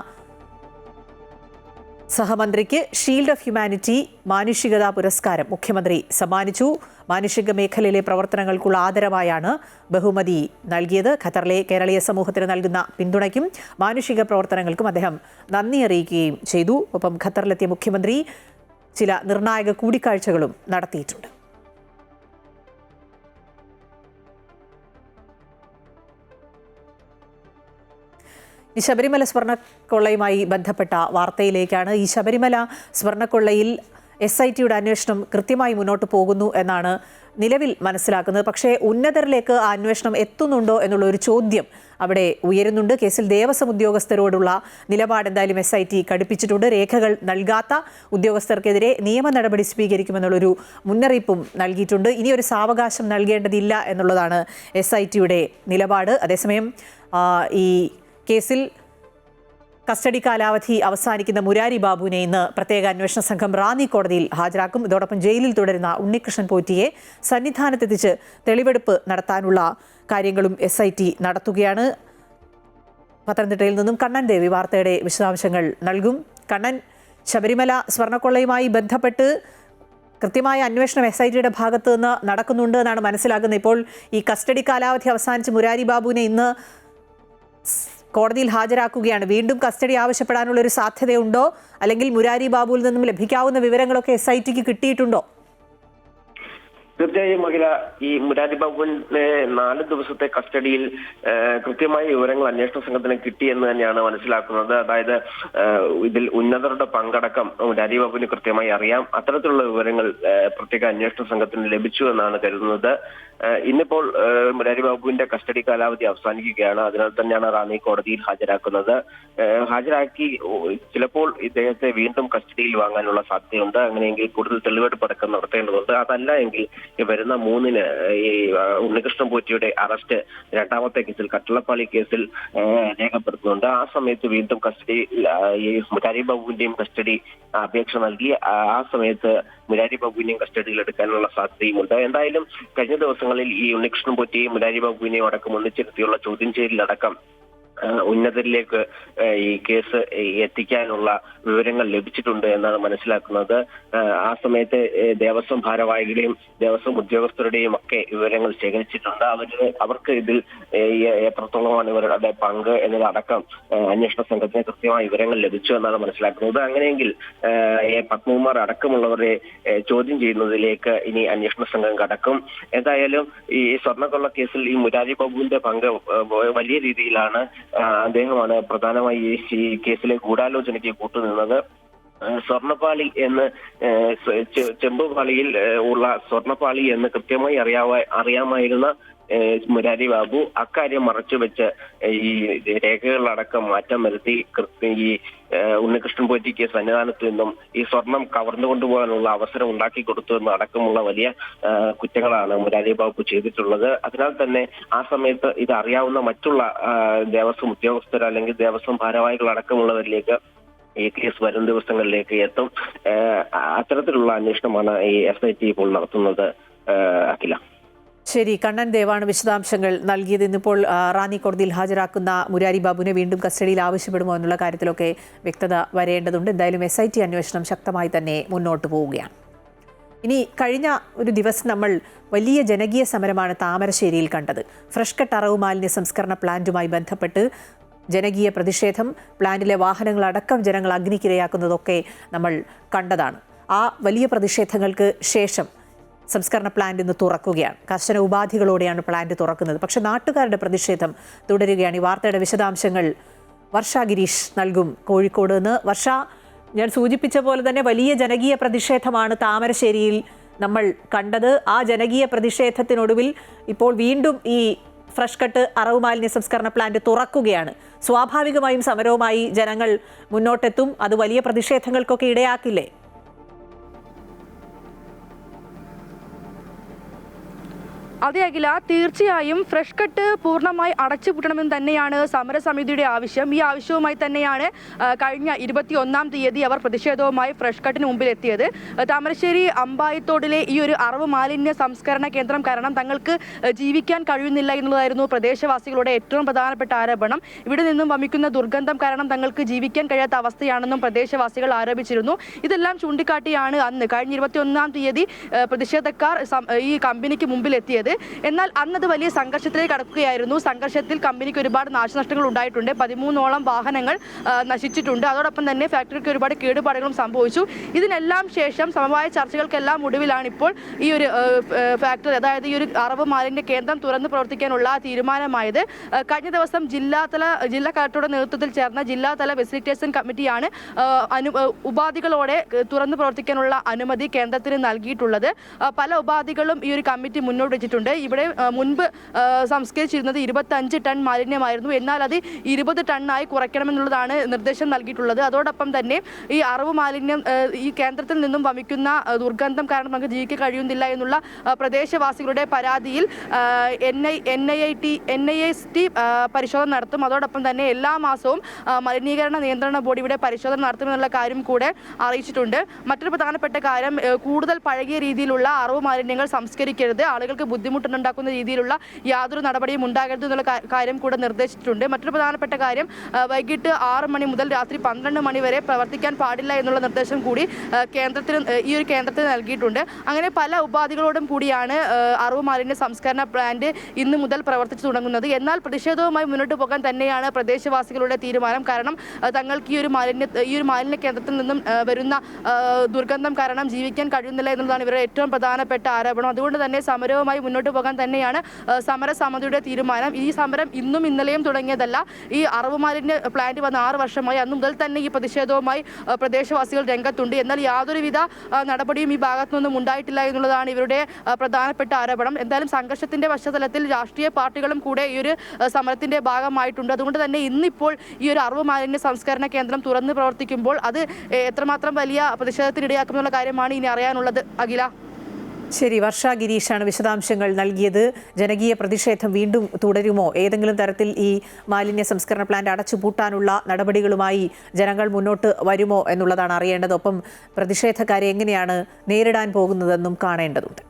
സഹമന്ത്രിക്ക് ഷീൽഡ് ഓഫ് ഹ്യൂമാനിറ്റി മാനുഷികതാ പുരസ്കാരം മുഖ്യമന്ത്രി സമ്മാനിച്ചു. മാനുഷിക മേഖലയിലെ പ്രവർത്തനങ്ങൾക്കുള്ള ആദരവായാണ് ബഹുമതി നൽകിയത്. ഖത്തറിലെ കേരളീയ സമൂഹത്തിന് നൽകുന്ന പിന്തുണയ്ക്കും മാനുഷിക പ്രവർത്തനങ്ങൾക്കും അദ്ദേഹം നന്ദി അറിയിക്കുകയും ചെയ്തു. ഒപ്പം ഖത്തറിലെത്തിയ മുഖ്യമന്ത്രി ചില നിർണായക കൂടിക്കാഴ്ചകളും നടത്തിയിട്ടുണ്ട്. ഈ ശബരിമല സ്വർണ്ണക്കൊള്ളയുമായി ബന്ധപ്പെട്ട വാർത്തയിലേക്കാണ്. ഈ ശബരിമല സ്വർണ്ണക്കൊള്ളയിൽ SITയുടെ അന്വേഷണം കൃത്യമായി മുന്നോട്ട് പോകുന്നു എന്നാണ് നിലവിൽ മനസ്സിലാക്കുന്നത്. പക്ഷേ ഉന്നതരിലേക്ക് ആ അന്വേഷണം എത്തുന്നുണ്ടോ എന്നുള്ള ഒരു ചോദ്യം അവിടെ ഉയരുന്നുണ്ട്. കേസിൽ ദേവസ്വം ഉദ്യോഗസ്ഥരോടുള്ള നിലപാട് എന്തായാലും SIT കടുപ്പിച്ചിട്ടുണ്ട്. രേഖകൾ നൽകാത്ത ഉദ്യോഗസ്ഥർക്കെതിരെ നിയമ നടപടി സ്വീകരിക്കുമെന്നുള്ളൊരു മുന്നറിയിപ്പും നൽകിയിട്ടുണ്ട്. ഇനിയൊരു സാവകാശം നൽകേണ്ടതില്ല എന്നുള്ളതാണ് SITയുടെ നിലപാട്. അതേസമയം ഈ കേസിൽ കസ്റ്റഡി കാലാവധി അവസാനിക്കുന്ന മുരാരി ബാബുവിനെ ഇന്ന് പ്രത്യേക അന്വേഷണ സംഘം റാന്നി കോടതിയിൽ ഹാജരാക്കും. ഇതോടൊപ്പം ജയിലിൽ തുടരുന്ന ഉണ്ണികൃഷ്ണൻ പോറ്റിയെ സന്നിധാനത്തെത്തിച്ച് തെളിവെടുപ്പ് നടത്താനുള്ള കാര്യങ്ങളും SIT നടത്തുകയാണ്. പത്തനംതിട്ടയിൽ നിന്നും കണ്ണൻ ദേവി വാർത്തയുടെ വിശദാംശങ്ങൾ നൽകും. കണ്ണൻ, ശബരിമല സ്വർണ്ണക്കൊള്ളയുമായി ബന്ധപ്പെട്ട് കൃത്യമായ അന്വേഷണം SITയുടെ ഭാഗത്തു നിന്ന് നടക്കുന്നുണ്ട് എന്നാണ് മനസ്സിലാക്കുന്നത്. ഇപ്പോൾ ഈ കസ്റ്റഡി കാലാവധി അവസാനിച്ച് മുരാരി ബാബുവിനെ ഇന്ന് കോടതിയിൽ ഹാജരാക്കുകയാണ്. വീണ്ടും കസ്റ്റഡി ആവശ്യപ്പെടാനുള്ള ഒരു സാധ്യതയുണ്ടോ? അല്ലെങ്കിൽ മുരാരി ബാബുവിൽ നിന്നും ലഭിക്കാവുന്ന വിവരങ്ങളൊക്കെ SITക്ക് കിട്ടിയിട്ടുണ്ടോ? തീർച്ചയായും മഹിള, ഈ മുരാരി ബാബുവിന്റെ 4 ദിവസത്തെ കസ്റ്റഡിയിൽ കൃത്യമായ വിവരങ്ങൾ അന്വേഷണ സംഘത്തിന് കിട്ടിയെന്ന് തന്നെയാണ് മനസ്സിലാക്കുന്നത്. അതായത് ഇതിൽ ഉന്നതരുടെ പങ്കടക്കം മുരാരി ബാബുവിന് കൃത്യമായി അറിയാം. അത്തരത്തിലുള്ള വിവരങ്ങൾ പ്രത്യേക അന്വേഷണ സംഘത്തിന് ലഭിച്ചു എന്നാണ് കരുതുന്നത്. ഇന്നിപ്പോൾ മുരാരി ബാബുവിന്റെ കസ്റ്റഡി കാലാവധി അവസാനിക്കുകയാണ്. അതിനാൽ തന്നെയാണ് റാന്നി കോടതിയിൽ ഹാജരാക്കുന്നത്. ഹാജരാക്കി ചിലപ്പോൾ ഇദ്ദേഹത്തെ വീണ്ടും കസ്റ്റഡിയിൽ വാങ്ങാനുള്ള സാധ്യതയുണ്ട്. അങ്ങനെയെങ്കിൽ കൂടുതൽ തെളിവെടുപ്പ് അടക്കം നടത്തേണ്ടതുണ്ട്. അതല്ല എങ്കിൽ വരുന്ന 3-ന് ഈ ഉണ്ണികൃഷ്ണൻ പോറ്റിയുടെ അറസ്റ്റ് രണ്ടാമത്തെ കേസിൽ, കട്ടളപ്പാളി കേസിൽ രേഖപ്പെടുത്തുന്നുണ്ട്. ആ സമയത്ത് വീണ്ടും കസ്റ്റഡി ഈ മുരാരി ബാബുവിന്റെയും കസ്റ്റഡി അപേക്ഷ നൽകി ആ സമയത്ത് മുരാരി ബാബുവിനെയും കസ്റ്റഡിയിൽ എടുക്കാനുള്ള സാധ്യതയുമുണ്ട്. എന്തായാലും കഴിഞ്ഞ ദിവസങ്ങളിൽ ഈ ഉണ്ണികൃഷ്ണൻ പോറ്റിയെയും മുരാരി ബാബുവിനെയും അടക്കം ഒന്നിച്ചിരുത്തിയുള്ള ചോദ്യം ചെയ്യലടക്കം ഉന്നതരിലേക്ക് ഈ കേസ് എത്തിക്കാനുള്ള വിവരങ്ങൾ ലഭിച്ചിട്ടുണ്ട് എന്നാണ് മനസ്സിലാക്കുന്നത്. ആ സമയത്ത് ദേവസ്വം ഭാരവാഹികളുടെയും ദേവസ്വം ഉദ്യോഗസ്ഥരുടെയും ഒക്കെ വിവരങ്ങൾ ശേഖരിച്ചിട്ടുണ്ട്. അവർക്ക് ഇതിൽ എത്രത്തോളമാണ് ഇവരുടെ പങ്ക് എന്നതടക്കം അന്വേഷണ സംഘത്തിന് കൃത്യമായ വിവരങ്ങൾ ലഭിച്ചു എന്നാണ് മനസ്സിലാക്കുന്നത്. അങ്ങനെയെങ്കിൽ പത്മകുമാർ അടക്കമുള്ളവരെ ചോദ്യം ചെയ്യുന്നതിലേക്ക് ഇനി അന്വേഷണ സംഘം കടക്കും. എന്തായാലും ഈ സ്വർണ്ണക്കൊള്ള കേസിൽ ഈ മുരാരി ബാബുവിന്റെ പങ്ക് വലിയ രീതിയിലാണ്. അദ്ദേഹമാണ് പ്രധാനമായി ഈ കേസിലെ ഗൂഢാലോചനയ്ക്ക് കൂട്ടുനിന്നത്. സ്വർണ്ണപ്പാളി എന്ന് ചെമ്പുപാളിയിൽ ഉള്ള സ്വർണ്ണപ്പാളി എന്ന് കൃത്യമായി അറിയാമായിരുന്ന മുരാരി ബാബു അക്കാര്യം മറച്ചുവെച്ച് ഈ രേഖകളടക്കം മാറ്റം വരുത്തി ഈ ഉണ്ണികൃഷ്ണൻ പോറ്റിക്ക് സന്നിധാനത്ത് നിന്നും ഈ സ്വർണം കവർന്നു കൊണ്ടുപോകാനുള്ള അവസരം ഉണ്ടാക്കി കൊടുത്തു എന്ന അടക്കമുള്ള വലിയ കുറ്റങ്ങളാണ് മുരാരി ബാബു ചെയ്തിട്ടുള്ളത്. അതിനാൽ തന്നെ ആ സമയത്ത് ഇത് അറിയാവുന്ന മറ്റുള്ള ദേവസ്വം ഉദ്യോഗസ്ഥർ അല്ലെങ്കിൽ ദേവസ്വം ഭാരവാഹികൾ അടക്കമുള്ളവരിലേക്ക് ഈ കേസ് വരും ദിവസങ്ങളിലേക്ക് എത്തും. അത്തരത്തിലുള്ള അന്വേഷണമാണ് ഈ SIT ഇപ്പോൾ നടത്തുന്നത്. അഖില. ശരി, കണ്ണൻ ദേവാണ് വിശദാംശങ്ങൾ നൽകിയത്. ഇന്നിപ്പോൾ റാന്നി കോടതിയിൽ ഹാജരാക്കുന്ന മുരാരി ബാബുവിനെ വീണ്ടും കസ്റ്റഡിയിൽ ആവശ്യപ്പെടുമോ എന്നുള്ള കാര്യത്തിലൊക്കെ വ്യക്തത വരേണ്ടതുണ്ട്. എന്തായാലും SIT അന്വേഷണം ശക്തമായി തന്നെ മുന്നോട്ട് പോവുകയാണ്. ഇനി കഴിഞ്ഞ ഒരു ദിവസം നമ്മൾ വലിയ ജനകീയ സമരമാണ് താമരശ്ശേരിയിൽ കണ്ടത്. ഫ്രഷ് കട്ട് അറവ് മാലിന്യ സംസ്കരണ പ്ലാന്റുമായി ബന്ധപ്പെട്ട് ജനകീയ പ്രതിഷേധം, പ്ലാന്റിലെ വാഹനങ്ങളടക്കം ജനങ്ങൾ അഗ്നിക്കിരയാക്കുന്നതൊക്കെ നമ്മൾ കണ്ടതാണ്. ആ വലിയ പ്രതിഷേധങ്ങൾക്ക് ശേഷം സംസ്കരണ പ്ലാന്റ് ഇന്ന് തുറക്കുകയാണ്. കർശന ഉപാധികളോടെയാണ് പ്ലാന്റ് തുറക്കുന്നത്. പക്ഷേ നാട്ടുകാരുടെ പ്രതിഷേധം തുടരുകയാണ്. ഈ വാർത്തയുടെ വിശദാംശങ്ങൾ വർഷ ഗിരീഷ് നൽകും കോഴിക്കോട് നിന്ന്. വർഷ, ഞാൻ സൂചിപ്പിച്ച പോലെ തന്നെ വലിയ ജനകീയ പ്രതിഷേധമാണ് താമരശ്ശേരിയിൽ നമ്മൾ കണ്ടത്. ആ ജനകീയ പ്രതിഷേധത്തിനൊടുവിൽ ഇപ്പോൾ വീണ്ടും ഈ ഫ്രഷ് കട്ട് അറവ് മാലിന്യ സംസ്കരണ പ്ലാന്റ് തുറക്കുകയാണ്. സ്വാഭാവികമായും സമരവുമായി ജനങ്ങൾ മുന്നോട്ടെത്തും. അത് വലിയ പ്രതിഷേധങ്ങൾക്കൊക്കെ ഇടയാക്കില്ലേ? അതെ അഖില, തീർച്ചയായും ഫ്രഷ് കട്ട് പൂർണ്ണമായി അടച്ചുപൂട്ടണമെന്ന് തന്നെയാണ് സമരസമിതിയുടെ ആവശ്യം. ഈ ആവശ്യവുമായി തന്നെയാണ് കഴിഞ്ഞ 21-ാം തീയതി അവർ പ്രതിഷേധവുമായി ഫ്രഷ് കട്ടിന് മുമ്പിൽ എത്തിയത്. താമരശ്ശേരി അമ്പായത്തോടിലെ ഈ ഒരു അറവ് മാലിന്യ സംസ്കരണ കേന്ദ്രം കാരണം തങ്ങൾക്ക് ജീവിക്കാൻ കഴിയുന്നില്ല എന്നുള്ളതായിരുന്നു പ്രദേശവാസികളുടെ ഏറ്റവും പ്രധാനപ്പെട്ട ആരോപണം. ഇവിടെ നിന്നും വമിക്കുന്ന ദുർഗന്ധം കാരണം തങ്ങൾക്ക് ജീവിക്കാൻ കഴിയാത്ത അവസ്ഥയാണെന്നും പ്രദേശവാസികൾ ആരോപിച്ചിരുന്നു. ഇതെല്ലാം ചൂണ്ടിക്കാട്ടിയാണ് അന്ന് കഴിഞ്ഞ 21-ാം തീയതി പ്രതിഷേധക്കാർ ഈ കമ്പനിക്ക് മുമ്പിൽ എത്തിയത്. എന്നാൽ അന്നത് വലിയ സംഘർഷത്തിലേക്ക് കടക്കുകയായിരുന്നു. സംഘർഷത്തിൽ കമ്പനിക്ക് ഒരുപാട് നാശനഷ്ടങ്ങൾ ഉണ്ടായിട്ടുണ്ട്. 13ഓളം വാഹനങ്ങൾ നശിച്ചിട്ടുണ്ട്. അതോടൊപ്പം തന്നെ ഫാക്ടറിക്ക് ഒരുപാട് കേടുപാടുകളും സംഭവിച്ചു. ഇതിനെല്ലാം ശേഷം സമവായ ചർച്ചകൾക്കെല്ലാം ഒടുവിലാണ് ഇപ്പോൾ ഈ ഒരു ഫാക്ടറി, അതായത് ഈ ഒരു അറവ് മാലിന്യ കേന്ദ്രം തുറന്ന് പ്രവർത്തിക്കാനുള്ള തീരുമാനമായത്. കഴിഞ്ഞ ദിവസം ജില്ലാ കളക്ടറുടെ നേതൃത്വത്തിൽ ചേർന്ന ജില്ലാതല ഫെസിലിറ്റേഷൻ കമ്മിറ്റിയാണ് ഉപാധികളോടെ തുറന്ന് പ്രവർത്തിക്കാനുള്ള അനുമതി കേന്ദ്രത്തിന് നൽകിയിട്ടുള്ളത്. പല ഉപാധികളും ഈ ഒരു കമ്മിറ്റി മുന്നോട്ട് വെച്ചിട്ടുണ്ട്. ഇവിടെ മുൻപ് സംസ്കരിച്ചിരുന്നത് 25 ടൺ മാലിന്യമായിരുന്നു. എന്നാൽ അത് 20 ടണ്ണായി കുറയ്ക്കണമെന്നുള്ളതാണ് നിർദ്ദേശം നൽകിയിട്ടുള്ളത്. അതോടൊപ്പം തന്നെ ഈ അറവ് മാലിന്യം ഈ കേന്ദ്രത്തിൽ നിന്നും വമിക്കുന്ന ദുർഗന്ധം കാരണം നമുക്ക് ജീവിക്കാൻ കഴിയുന്നില്ല എന്നുള്ള പ്രദേശവാസികളുടെ പരാതിയിൽ NIST പരിശോധന നടത്തും. അതോടൊപ്പം തന്നെ എല്ലാ മാസവും മലിനീകരണ നിയന്ത്രണ ബോർഡ് ഇവിടെ പരിശോധന നടത്തുമെന്നുള്ള കാര്യം കൂടെ അറിയിച്ചിട്ടുണ്ട്. മറ്റൊരു പ്രധാനപ്പെട്ട കാര്യം, കൂടുതൽ പഴകിയ രീതിയിലുള്ള അറവ് മാലിന്യങ്ങൾ സംസ്കരിക്കരുത്, ആളുകൾക്ക് ബുദ്ധിമുട്ടുണ്ടാക്കുന്ന രീതിയിലുള്ള യാതൊരു നടപടിയും ഉണ്ടാകരുത് എന്നുള്ള കാര്യം കൂടെ നിർദ്ദേശിച്ചിട്ടുണ്ട്. മറ്റൊരു പ്രധാനപ്പെട്ട കാര്യം, വൈകിട്ട് 6 മണി മുതൽ രാത്രി 12 മണി വരെ പ്രവർത്തിക്കാൻ പാടില്ല എന്നുള്ള നിർദ്ദേശം കൂടി ഈ ഒരു കേന്ദ്രത്തിന് നൽകിയിട്ടുണ്ട്. അങ്ങനെ പല ഉപാധികളോടും കൂടിയാണ് അറവ് മാലിന്യ സംസ്കരണ പ്ലാന്റ് ഇന്ന് മുതൽ പ്രവർത്തിച്ചു തുടങ്ങുന്നത്. എന്നാൽ പ്രതിഷേധവുമായി മുന്നോട്ട് പോകാൻ തന്നെയാണ് പ്രദേശവാസികളുടെ തീരുമാനം. കാരണം തങ്ങൾക്ക് ഈ ഒരു മാലിന്യ കേന്ദ്രത്തിൽ നിന്നും വരുന്ന ദുർഗന്ധം കാരണം ജീവിക്കാൻ കഴിയുന്നില്ല എന്നുള്ളതാണ് ഇവരുടെ ഏറ്റവും പ്രധാനപ്പെട്ട ആരോപണം. അതുകൊണ്ട് തന്നെ സമരവുമായി മുന്നോട്ട് പോകാൻ തന്നെയാണ് സമരസമിതിയുടെ തീരുമാനം. ഈ സമരം ഇന്നും ഇന്നലെയും തുടങ്ങിയതല്ല. ഈ അറവ് മാലിന്യ പ്ലാന്റ് വന്ന 6 വർഷമായി. അന്നു മുതൽ തന്നെ ഈ പ്രതിഷേധവുമായി പ്രദേശവാസികൾ രംഗത്തുണ്ട്. എന്നാൽ യാതൊരുവിധ നടപടിയും ഈ ഭാഗത്തു നിന്നും ഉണ്ടായിട്ടില്ല എന്നുള്ളതാണ് ഇവരുടെ പ്രധാനപ്പെട്ട ആരോപണം. എന്തായാലും സംഘർഷത്തിന്റെ പശ്ചാത്തലത്തിൽ രാഷ്ട്രീയ പാർട്ടികളും കൂടെ ഈ ഒരു സമരത്തിന്റെ ഭാഗമായിട്ടുണ്ട്. അതുകൊണ്ട് തന്നെ ഇന്നിപ്പോൾ ഈ ഒരു അറവ് മാലിന്യ സംസ്കരണ കേന്ദ്രം തുറന്ന് പ്രവർത്തിക്കുമ്പോൾ അത് എത്രമാത്രം വലിയ പ്രതിഷേധത്തിനിടയാക്കുമെന്നുള്ള കാര്യമാണ് ഇനി അറിയാനുള്ളത്. അഖില. ശരി, വർഷ ഗിരീഷാണ് വിശദാംശങ്ങൾ നൽകിയത്. ജനകീയ പ്രതിഷേധം വീണ്ടും തുടരുമോ? ഏതെങ്കിലും തരത്തിൽ ഈ മാലിന്യ സംസ്കരണ പ്ലാന്റ് അടച്ചുപൂട്ടാനുള്ള നടപടികളുമായി ജനങ്ങൾ മുന്നോട്ട് വരുമോ എന്നുള്ളതാണ് അറിയേണ്ടത്. ഒപ്പം പ്രതിഷേധക്കാരെ എങ്ങനെയാണ് നേരിടാൻ പോകുന്നതെന്നും കാണേണ്ടതുണ്ട്.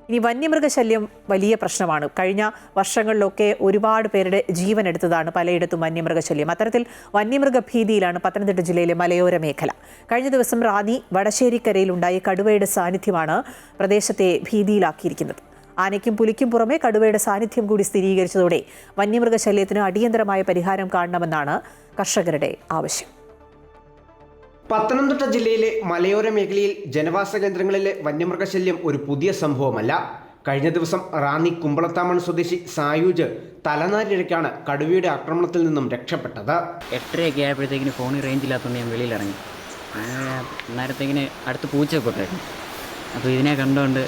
ഇനി വന്യമൃഗശല്യം വലിയ പ്രശ്നമാണ്. കഴിഞ്ഞ വർഷങ്ങളിലൊക്കെ ഒരുപാട് പേരുടെ ജീവൻ എടുത്തതാണ് പലയിടത്തും വന്യമൃഗശല്യം. അത്തരത്തിൽ വന്യമൃഗ ഭീതിയിലാണ് പത്തനംതിട്ട ജില്ലയിലെ മലയോര മേഖല. കഴിഞ്ഞ ദിവസം റാന്നി വടശ്ശേരിക്കരയിലുണ്ടായ കടുവയുടെ സാന്നിധ്യമാണ് പ്രദേശത്തെ ഭീതിയിലാക്കിയിരിക്കുന്നത്. ആനയ്ക്കും പുലിക്കും പുറമെ കടുവയുടെ സാന്നിധ്യം കൂടി സ്ഥിരീകരിച്ചതോടെ വന്യമൃഗശല്യത്തിന് അടിയന്തരമായ പരിഹാരം കാണണമെന്നാണ് കർഷകരുടെ ആവശ്യം. പത്തനംതിട്ട ജില്ലയിലെ മലയോര മേഖലയിൽ ജനവാസ കേന്ദ്രങ്ങളിലെ വന്യമൃഗശല്യം ഒരു പുതിയ സംഭവമല്ല. കഴിഞ്ഞ ദിവസം റാന്നി കുമ്പളത്താമൺ സ്വദേശി സായൂജ് തലനാരിഴയ്ക്കാണ് കടുവയുടെ ആക്രമണത്തിൽ നിന്നും രക്ഷപ്പെട്ടത്. 8:30 ഫോണിൽ റേഞ്ച് ഇല്ലാത്തതുകൊണ്ട് ഞാൻ വെളിയിലിറങ്ങി. നേരത്തേക്കിന് അടുത്ത് പൂച്ചയൊക്കെ ഉണ്ടായിരുന്നു. അപ്പോൾ ഇതിനെ കണ്ടുകൊണ്ട്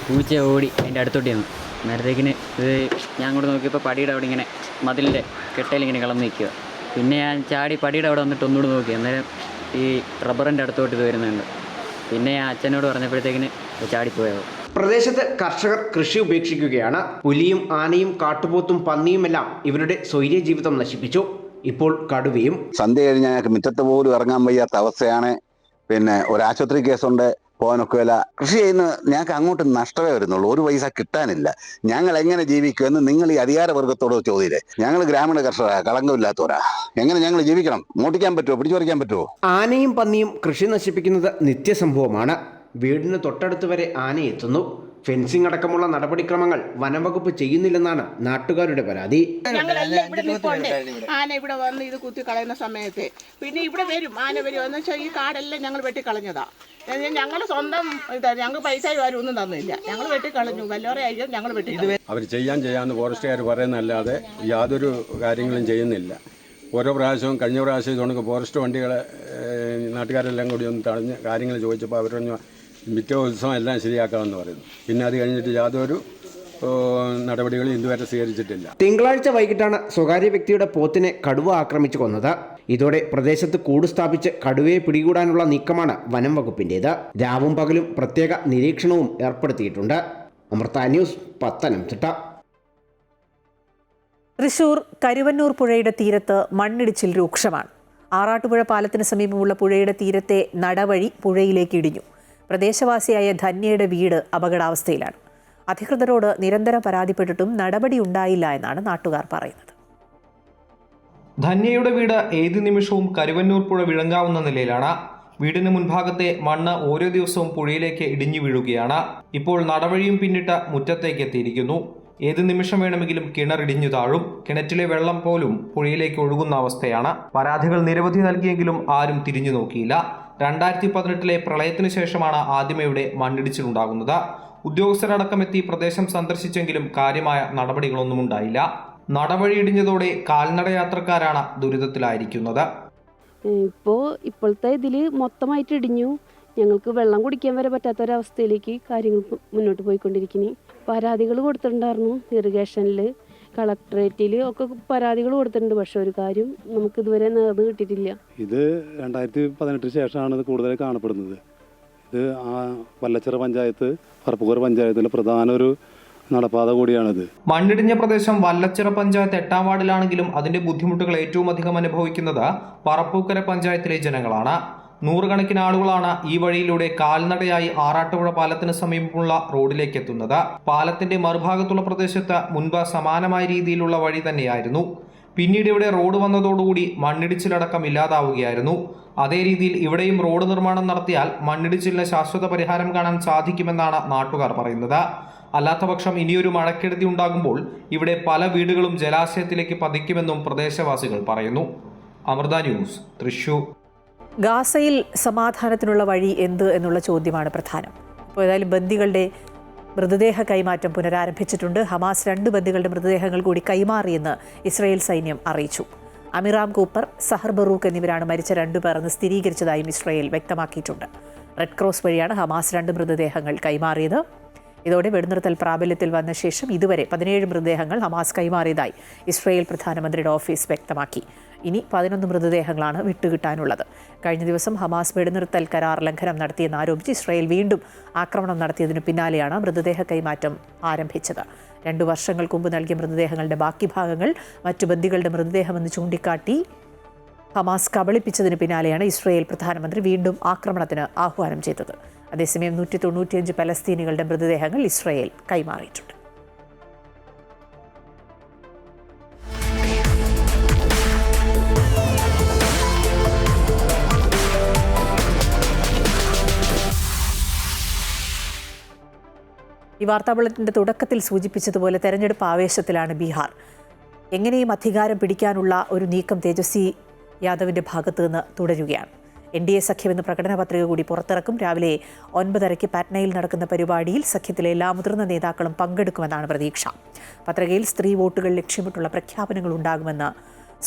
പൂച്ച ഓടി അതിൻ്റെ അടുത്തോട്ട് ചെന്നു. നേരത്തേക്കിന് ഇത് ഞാൻ അങ്ങോട്ട് നോക്കിയപ്പോൾ പടിയുടെ അവിടെ ഇങ്ങനെ മതിലിൻ്റെ കെട്ടയിൽ ഇങ്ങനെ കളന്ന് നിൽക്കുക. പിന്നെ ഞാൻ ചാടി പടിയുടെ അവിടെ വന്നിട്ട് ഒന്നുകൂടി നോക്കി. അന്നേരം ഈ റബ്ബറിൻ്റെ അടുത്തോട്ട് ഇത് വരുന്നുണ്ട്. പിന്നെ ഞാൻ അച്ഛനോട് പറഞ്ഞപ്പോഴത്തേക്കിന് ചാടിപ്പോയോ. പ്രദേശത്ത് കർഷകർ കൃഷി ഉപേക്ഷിക്കുകയാണ്. പുലിയും ആനയും കാട്ടുപോത്തും പന്നിയുമെല്ലാം ഇവരുടെ സ്വൈര്യ ജീവിതം നശിപ്പിച്ചു. ഇപ്പോൾ കടുവയും. സന്ധ്യ കഴിഞ്ഞാൽ ഞങ്ങൾക്ക് മുറ്റത്ത് പോലും ഇറങ്ങാൻ വയ്യാത്ത അവസ്ഥയാണ്. പിന്നെ ഒരു ആശുപത്രി കേസുണ്ട്, പോകാനൊക്കെയില്ല. കൃഷി ചെയ്യുന്ന ഞങ്ങൾക്ക് അങ്ങോട്ട് നഷ്ടമേ വരുന്നുള്ളൂ, ഒരു പൈസ കിട്ടാനില്ല. ഞങ്ങൾ എങ്ങനെ ജീവിക്കുമെന്ന് നിങ്ങൾ ഈ അധികാരവർഗത്തോട് ചോദ്യമില്ലേ. ഞങ്ങൾ ഗ്രാമീണ കർഷകരാ, കളങ്കമില്ലാത്തവരാ. എങ്ങനെ ഞങ്ങൾ ജീവിക്കണം? മോട്ടിക്കാൻ പറ്റുമോ? പിടിച്ചു പറിക്കാൻ പറ്റുമോ? ആനയും പന്നിയും കൃഷി നശിപ്പിക്കുന്നത് നിത്യസംഭവമാണ്. വീടിന് തൊട്ടടുത്ത് വരെ ആന എത്തുന്നു. ഫെൻസിംഗ് അടക്കമുള്ള നടപടിക്രമങ്ങൾ വനംവകുപ്പ് ചെയ്യുന്നില്ലെന്നാണ് നാട്ടുകാരുടെ പരാതി. ഞങ്ങളെല്ലാം ഇവിടെ നിൽപ്പുണ്ട്. ആന ഇവിടെ വന്ന് ഇത് കുത്തി കളയുന്ന സമയത്ത് പിന്നെ ഇവിടെ വരും, ആന വരും എന്ന് വെച്ചാൽ ഈ കാടെല്ലാം ഞങ്ങൾ വെട്ടിക്കളഞ്ഞതാ. ഞങ്ങൾ സ്വന്തം ഞങ്ങൾ പൈസ ആരും ഒന്നും തന്നില്ല, ഞങ്ങൾ വെട്ടിക്കളഞ്ഞു. വല്ലോറെ ആയിരിക്കും ഞങ്ങൾ വെട്ടിക്കളഞ്ഞു. അവർ ചെയ്യാന്ന് ഫോറസ്റ്റുകാർ പറയുന്നതല്ലാതെ യാതൊരു കാര്യങ്ങളും ചെയ്യുന്നില്ല. ഓരോ പ്രാവശ്യവും കഴിഞ്ഞ പ്രാവശ്യം ഇതുകൊണ്ട് ഫോറസ്റ്റ് വണ്ടികളെ നാട്ടുകാരെല്ലാം കൂടി ഒന്ന് തടഞ്ഞ് കാര്യങ്ങൾ ചോദിച്ചപ്പോൾ അവർ പറഞ്ഞു മിറ്റ ഉത്സവം എല്ലാം ശരിയാക്കാമെന്ന് പറയുന്നു. പിന്നെ അത് കഴിഞ്ഞിട്ട് യാതൊരു നടപടികളും ഇതുവരെ സ്വീകരിച്ചിട്ടില്ല. തിങ്കളാഴ്ച വൈകിട്ടാണ് സ്വകാര്യ വ്യക്തിയുടെ പോത്തിനെ കടുവ ആക്രമിച്ചു കൊന്നത്. ഇതോടെ പ്രദേശത്ത് കൂട് സ്ഥാപിച്ച് കടുവയെ പിടികൂടാനുള്ള നീക്കമാണ് വനം വകുപ്പിൻ്റേത്. രാവും പകലും പ്രത്യേക നിരീക്ഷണവും ഏർപ്പെടുത്തിയിട്ടുണ്ട്. അമൃത ന്യൂസ്, പത്തനംതിട്ട. തൃശൂർ കരുവന്നൂർ പുഴയുടെ തീരത്ത് മണ്ണിടിച്ചിൽ രൂക്ഷമാണ്. ആറാട്ടുപുഴ പാലത്തിന് സമീപമുള്ള പുഴയുടെ തീരത്തെ നടവഴി പുഴയിലേക്ക് ഇടിഞ്ഞു. പ്രദേശവാസിയായ ധന്യയുടെ വീട് അപകടാവസ്ഥയിലാണ്. അധികൃതരോട് നിരന്തരം പരാതിപ്പെട്ടിട്ടും നടപടി ഉണ്ടായില്ല എന്നാണ് നാട്ടുകാർ പറയുന്നത്. ധന്യയുടെ വീട് ഏത് നിമിഷവും കരുവന്നൂർ പുഴ വിഴുങ്ങാവുന്ന നിലയിലാണ്. വീടിന് മുൻഭാഗത്തെ മണ്ണ് ഓരോ ദിവസവും പുഴയിലേക്ക് ഇടിഞ്ഞു വീഴുകയാണ്. ഇപ്പോൾ നടവഴിയും പിന്നിട്ട് മുറ്റത്തേക്ക് എത്തിയിരിക്കുന്നു. ഏത് നിമിഷം വേണമെങ്കിലും കിണറിടിഞ്ഞു താഴും. കിണറ്റിലെ വെള്ളം പോലും പുഴയിലേക്ക് ഒഴുകുന്ന അവസ്ഥയാണ്. പരാതികൾ നിരവധി നൽകിയെങ്കിലും ആരും തിരിഞ്ഞു നോക്കിയില്ല. 2018 പ്രളയത്തിന് ശേഷമാണ് ആദ്യമയുടെ മണ്ണിടിച്ചിലുണ്ടാകുന്നത്. ഉദ്യോഗസ്ഥരടക്കം എത്തി പ്രദേശം സന്ദർശിച്ചെങ്കിലും കാര്യമായ നടപടികളൊന്നും ഉണ്ടായില്ല. നടവഴി ഇടിഞ്ഞതോടെ കാൽനട യാത്രക്കാരാണ് ദുരിതത്തിലായിരിക്കുന്നത്. ഇപ്പോഴത്തെ ഇതിൽ മൊത്തമായിട്ട് ഇടിഞ്ഞു. ഞങ്ങൾക്ക് വെള്ളം കുടിക്കാൻ വരെ പറ്റാത്തൊരവസ്ഥയിലേക്ക് കാര്യങ്ങൾ മുന്നോട്ട് പോയിക്കൊണ്ടിരിക്കുന്നു. പരാതികൾ കൊടുത്തിട്ടുണ്ടായിരുന്നു, ഇറിഗേഷനിൽ, കളക്ടറേറ്റിൽ ഒക്കെ പരാതികൾ കൊടുത്തിട്ടുണ്ട്. പക്ഷെ ഒരു കാര്യം നമുക്ക് ഇതുവരെ നേർന്ന് കിട്ടിയിട്ടില്ല. ഇത് 2018 ശേഷമാണ് ഇത് കൂടുതലായി കാണപ്പെടുന്നത്. ഇത് വല്ലച്ചിറ പഞ്ചായത്ത്, പറപ്പൂർ പഞ്ചായത്തിലെ പ്രധാന ഒരു നടപ്പാത കൂടിയാണിത്. മണ്ണിടിഞ്ഞ പ്രദേശം വല്ലച്ചിറ പഞ്ചായത്ത് 8ാം വാർഡിലാണെങ്കിലും അതിന്റെ ബുദ്ധിമുട്ടുകൾ ഏറ്റവും അധികം അനുഭവിക്കുന്നത് പറപ്പൂക്കര പഞ്ചായത്തിലെ ജനങ്ങളാണ്. നൂറുകണക്കിന് ആളുകളാണ് ഈ വഴിയിലൂടെ കാൽനടയായി ആറാട്ടുപുഴ പാലത്തിന് സമീപമുള്ള റോഡിലേക്ക് എത്തുന്നത്. പാലത്തിന്റെ മറുഭാഗത്തുള്ള പ്രദേശത്ത് മുൻപ് സമാനമായ രീതിയിലുള്ള വഴി തന്നെയായിരുന്നു. പിന്നീട് ഇവിടെ റോഡ് വന്നതോടുകൂടി മണ്ണിടിച്ചിലടക്കം ഇല്ലാതാവുകയായിരുന്നു. അതേ രീതിയിൽ ഇവിടെയും റോഡ് നിർമ്മാണം നടത്തിയാൽ മണ്ണിടിച്ചിലിന് ശാശ്വത പരിഹാരം കാണാൻ സാധിക്കുമെന്നാണ് നാട്ടുകാർ പറയുന്നത്. അല്ലാത്തപക്ഷം ഇനിയൊരു മഴക്കെടുതി ഉണ്ടാകുമ്പോൾ ഇവിടെ പല വീടുകളും ജലാശയത്തിലേക്ക് പതിക്കുമെന്നും പ്രദേശവാസികൾ പറയുന്നു. അമൃത ന്യൂസ്, തൃശൂർ. ഗാസയിൽ സമാധാനത്തിനുള്ള വഴി എന്ത് എന്നുള്ള ചോദ്യമാണ് പ്രധാനം. ഇപ്പോൾ ഏതായാലും ബന്ദികളുടെ മൃതദേഹ കൈമാറ്റം പുനരാരംഭിച്ചിട്ടുണ്ട്. ഹമാസ് 2 ബന്ദികളുടെ മൃതദേഹങ്ങൾ കൂടി കൈമാറിയെന്ന് ഇസ്രായേൽ സൈന്യം അറിയിച്ചു. അമിറാം കൂപ്പർ, സഹർ ബറൂഖ് എന്നിവരാണ് മരിച്ച 2 പേർ എന്ന് സ്ഥിരീകരിച്ചതായും ഇസ്രായേൽ വ്യക്തമാക്കിയിട്ടുണ്ട്. റെഡ് ക്രോസ് വഴിയാണ് ഹമാസ് 2 മൃതദേഹങ്ങൾ കൈമാറിയത്. ഇതോടെ വെടിനിർത്തൽ പ്രാബല്യത്തിൽ വന്ന ശേഷം ഇതുവരെ 17 മൃതദേഹങ്ങൾ ഹമാസ് കൈമാറിയതായി ഇസ്രായേൽ പ്രധാനമന്ത്രിയുടെ ഓഫീസ് വ്യക്തമാക്കി. ഇനി 11 മൃതദേഹങ്ങളാണ് വിട്ടുകിട്ടാനുള്ളത്. കഴിഞ്ഞ ദിവസം ഹമാസ് വെടിനിർത്തൽ കരാർ ലംഘനം നടത്തിയെന്നാരോപിച്ച് ഇസ്രായേൽ വീണ്ടും ആക്രമണം നടത്തിയതിനു പിന്നാലെയാണ് മൃതദേഹ കൈമാറ്റം ആരംഭിച്ചത്. 2 വർഷങ്ങൾക്ക് മുമ്പ് നൽകിയ മൃതദേഹങ്ങളുടെ ബാക്കി ഭാഗങ്ങൾ മറ്റു ബന്ദികളുടെ മൃതദേഹമെന്ന് ചൂണ്ടിക്കാട്ടി ഹമാസ് കബളിപ്പിച്ചതിന് പിന്നാലെയാണ് ഇസ്രായേൽ പ്രധാനമന്ത്രി വീണ്ടും ആക്രമണത്തിന് ആഹ്വാനം ചെയ്തത്. അതേസമയം 195 പലസ്തീനികളുടെ മൃതദേഹങ്ങൾ ഇസ്രായേൽ കൈമാറിയിട്ടുണ്ട്. ഈ വാർത്താ ബുള്ളറ്റിൻ്റെ തുടക്കത്തിൽ സൂചിപ്പിച്ചതുപോലെ തെരഞ്ഞെടുപ്പ് ആവേശത്തിലാണ് ബീഹാർ. എങ്ങനെയും അധികാരം പിടിക്കാനുള്ള ഒരു നീക്കം തേജസ്വി യാദവിൻ്റെ ഭാഗത്തു നിന്ന് തുടരുകയാണ്. NDA സഖ്യം എന്ന പ്രകടന പത്രിക കൂടി പുറത്തിറക്കും. രാവിലെ 9:30 പാറ്റ്നയിൽ നടക്കുന്ന പരിപാടിയിൽ സഖ്യത്തിലെ എല്ലാ മുതിർന്ന നേതാക്കളും പങ്കെടുക്കുമെന്നാണ് പ്രതീക്ഷ. പത്രികയിൽ സ്ത്രീ വോട്ടുകൾ ലക്ഷ്യമിട്ടുള്ള പ്രഖ്യാപനങ്ങൾ ഉണ്ടാകുമെന്ന്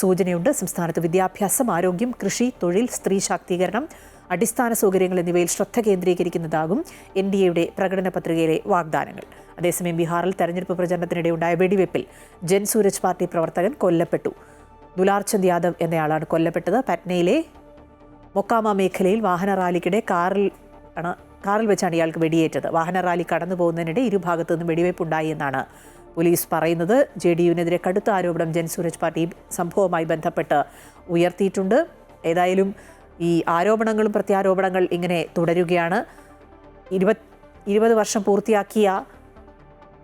സൂചനയുണ്ട്. സംസ്ഥാനത്ത് വിദ്യാഭ്യാസം, ആരോഗ്യം, കൃഷി, തൊഴിൽ, സ്ത്രീ ശാക്തീകരണം, അടിസ്ഥാന സൗകര്യങ്ങൾ എന്നിവയിൽ ശ്രദ്ധ കേന്ദ്രീകരിക്കുന്നതാകും NDAയുടെ പ്രകടന പത്രികയിലെ വാഗ്ദാനങ്ങൾ. അതേസമയം ബീഹാറിൽ തെരഞ്ഞെടുപ്പ് പ്രചരണത്തിനിടെ ഉണ്ടായ വെടിവെപ്പിൽ ജൻ സൂരജ് പാർട്ടി പ്രവർത്തകൻ കൊല്ലപ്പെട്ടു. ദുലാർചന്ദ് യാദവ് എന്നയാളാണ് കൊല്ലപ്പെട്ടത്. പറ്റ്നയിലെ മൊക്കാമ മേഖലയിൽ വാഹന റാലിക്കിടെ കാറിൽ വെച്ചാണ് ഇയാൾക്ക് വെടിയേറ്റത്. വാഹന റാലി കടന്നു പോകുന്നതിനിടെ ഇരുഭാഗത്തു നിന്നും വെടിവെപ്പുണ്ടായി എന്നാണ് പോലീസ് പറയുന്നത്. JDU-നെതിരെ കടുത്ത ആരോപണം ജൻ സൂരജ് പാർട്ടി സംഭവവുമായി ബന്ധപ്പെട്ട് ഉയർത്തിയിട്ടുണ്ട്. ഏതായാലും ഈ ആരോപണങ്ങളും പ്രത്യാരോപണങ്ങൾ ഇങ്ങനെ തുടരുകയാണ്. 20 വർഷം പൂർത്തിയാക്കിയ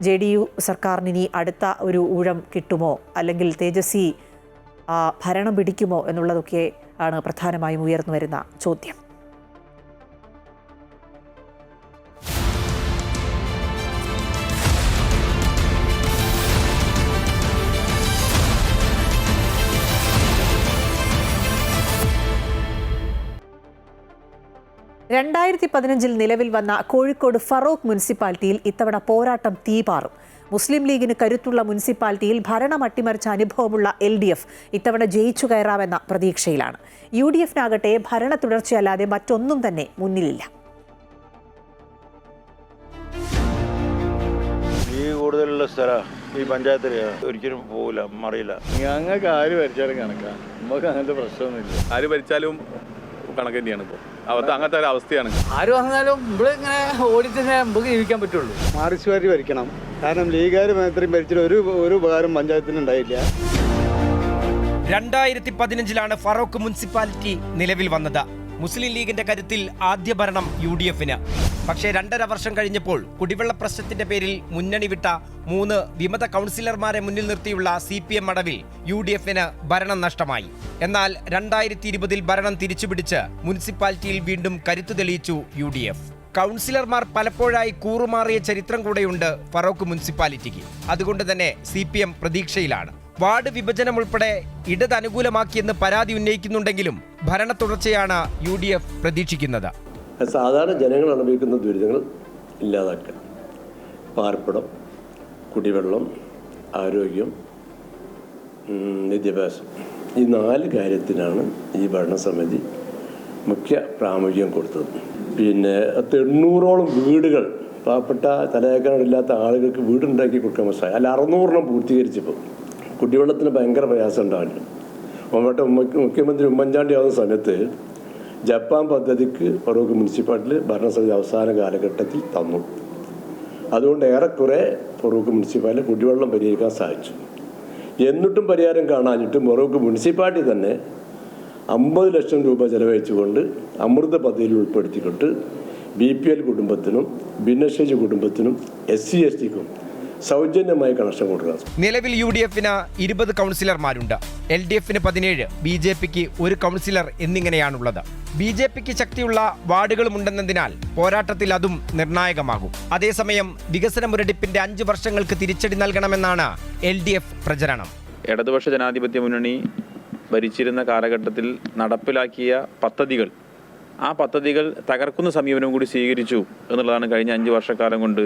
JDU സർക്കാരിന് ഇനി അടുത്ത ഒരു ഊഴം കിട്ടുമോ, അല്ലെങ്കിൽ തേജസ്വി ഭരണം പിടിക്കുമോ എന്നുള്ളതൊക്കെ ആണ് പ്രധാനമായും ഉയർന്നു വരുന്ന ചോദ്യം. '15 നിലവിൽ വന്ന കോഴിക്കോട് ഫറോക്ക് മുനിസിപ്പാലിറ്റിയിൽ ഇത്തവണ പോരാട്ടം തീപാറും. മുസ്ലിം ലീഗിന് കരുത്തുള്ള മുനിസിപ്പാലിറ്റിയിൽ ഭരണം അട്ടിമറിച്ച അനുഭവമുള്ള LDF ഇത്തവണ ജയിച്ചു കയറാമെന്ന പ്രതീക്ഷയിലാണ്. UDF-നാകട്ടെ ഭരണ തുടർച്ചയല്ലാതെ മറ്റൊന്നും തന്നെ മുന്നിലില്ല. ഈ കൂടുതലുള്ള സ്ഥലം ഈ പഞ്ചായത്തിൽ ഒരിക്കലും പോകില്ല, മറിയില്ല. ഞങ്ങൾക്ക് ആര് ഭരിച്ചാലും കണക്കാണ്, നമുക്ക് അങ്ങനത്തെ പ്രശ്നമൊന്നുമില്ല. ആര് ഭരിച്ചാലും കണക്ക് തന്നെയാണ്. ഇപ്പോൾ അങ്ങനത്തെ ഒരു അവസ്ഥയാണ്. ആര് വന്നാലും ഇവിടെ ഇങ്ങനെ ഓടിച്ചേ നമുക്ക് ജീവിക്കാൻ പറ്റുള്ളൂ. മാർക്സിസ്റ്റുകാർ ഭരിക്കണം. കാരണം ലീഗുകാർ മാത്രം ഭരിച്ചിട്ട് ഒരു ഉപകാരം പഞ്ചായത്തിന് ഉണ്ടായില്ല. 2015 ഫറോക്ക് മുനിസിപ്പാലിറ്റി നിലവിൽ വന്നത്. മുസ്ലിം ലീഗിന്റെ കരുത്തിൽ ആദ്യ ഭരണം UDF-ന്. പക്ഷേ 2.5 വർഷം കഴിഞ്ഞപ്പോൾ കുടിവെള്ള പ്രശ്നത്തിന്റെ പേരിൽ മുന്നണി വിട്ട 3 വിമത കൗൺസിലർമാരെ മുന്നിൽ നിർത്തിയുള്ള CPM മടവിൽ UDF-ന് ഭരണം നഷ്ടമായി. എന്നാൽ 2020 ഭരണം തിരിച്ചുപിടിച്ച് മുനിസിപ്പാലിറ്റിയിൽ വീണ്ടും കരുത്തു തെളിയിച്ചു UDF. കൗൺസിലർമാർ പലപ്പോഴായി കൂറുമാറിയ ചരിത്രം കൂടെയുണ്ട് ഫറോക്ക് മുനിസിപ്പാലിറ്റിക്ക്. അതുകൊണ്ട് തന്നെ CPM പ്രതീക്ഷയിലാണ്. വാർഡ് വിഭജനം ഉൾപ്പെടെ ഇടത് അനുകൂലമാക്കിയെന്ന് പരാതി ഉന്നയിക്കുന്നുണ്ടെങ്കിലും ഭരണ തുടർച്ചയാണ് UDF പ്രതീക്ഷിക്കുന്നത്. സാധാരണ ജനങ്ങൾ അനുഭവിക്കുന്ന ദുരിതങ്ങൾ ഇല്ലാതാക്കുക. പാർപ്പിടം, കുടിവെള്ളം, ആരോഗ്യം, വിദ്യാഭ്യാസം, ഈ 4 കാര്യത്തിനാണ് ഈ ഭരണസമിതി മുഖ്യ പ്രാമുഖ്യം കൊടുത്തത്. പിന്നെ 800ഓളം വീടുകൾ പാവപ്പെട്ട തലയാക്കാനില്ലാത്ത ആളുകൾക്ക് വീടുണ്ടാക്കി കൊടുക്കാൻ മനസ്സിലായി. അല്ല 600 പൂർത്തീകരിച്ചപ്പോൾ കുടിവെള്ളത്തിന് ഭയങ്കര പ്രയാസം ഉണ്ടാവില്ല. മുഖ്യമന്ത്രി ഉമ്മൻചാണ്ടി ആവുന്ന സമയത്ത് ജപ്പാൻ പദ്ധതിക്ക് ഫറോക്ക് മുനിസിപ്പാലിറ്റിയിൽ ഭരണസമിതി അവസാന കാലഘട്ടത്തിൽ തന്നു. അതുകൊണ്ട് ഏറെക്കുറെ ഫറോക്ക് മുനിസിപ്പാലിറ്റി കുടിവെള്ളം പരിഹരിക്കാൻ സാധിച്ചു. എന്നിട്ടും പരിഹാരം കാണാഞ്ഞിട്ടും ഫറോക്ക് മുനിസിപ്പാലിറ്റി തന്നെ 50 ലക്ഷം രൂപ ചെലവഴിച്ചുകൊണ്ട് അമൃത പദ്ധതിയിൽ ഉൾപ്പെടുത്തിക്കൊണ്ട് BPL കുടുംബത്തിനും ഭിന്നശേഷി കുടുംബത്തിനും SC/STക്കും സൗജന്യമായി കണക്ഷൻ കൊടുക്കുക. നിലവിൽ UDF-ന് 20 കൗൺസിലർമാരുണ്ട്. LDF-ന് 17, BJP-ക്ക് 1 കൗൺസിലർ എന്നിങ്ങനെയാണുള്ളത്. BJP-ക്ക് ശക്തിയുള്ള വാർഡുകളുമുണ്ടെന്നതിനാൽ പോരാട്ടത്തിൽ അതും നിർണായകമാകും. അതേസമയം വികസന മുരടിപ്പിന്റെ 5 വർഷങ്ങൾക്ക് തിരിച്ചടി നൽകണമെന്നാണ് LDF പ്രചരണം. ഇടതുപക്ഷ ജനാധിപത്യ മുന്നണി ഭരിച്ചിരുന്ന കാലഘട്ടത്തിൽ നടപ്പിലാക്കിയ പദ്ധതികൾ, ആ പദ്ധതികൾ തകർക്കുന്ന സമീപനം കൂടി സ്വീകരിച്ചു എന്നുള്ളതാണ് കഴിഞ്ഞ 5 വർഷക്കാലം കൊണ്ട്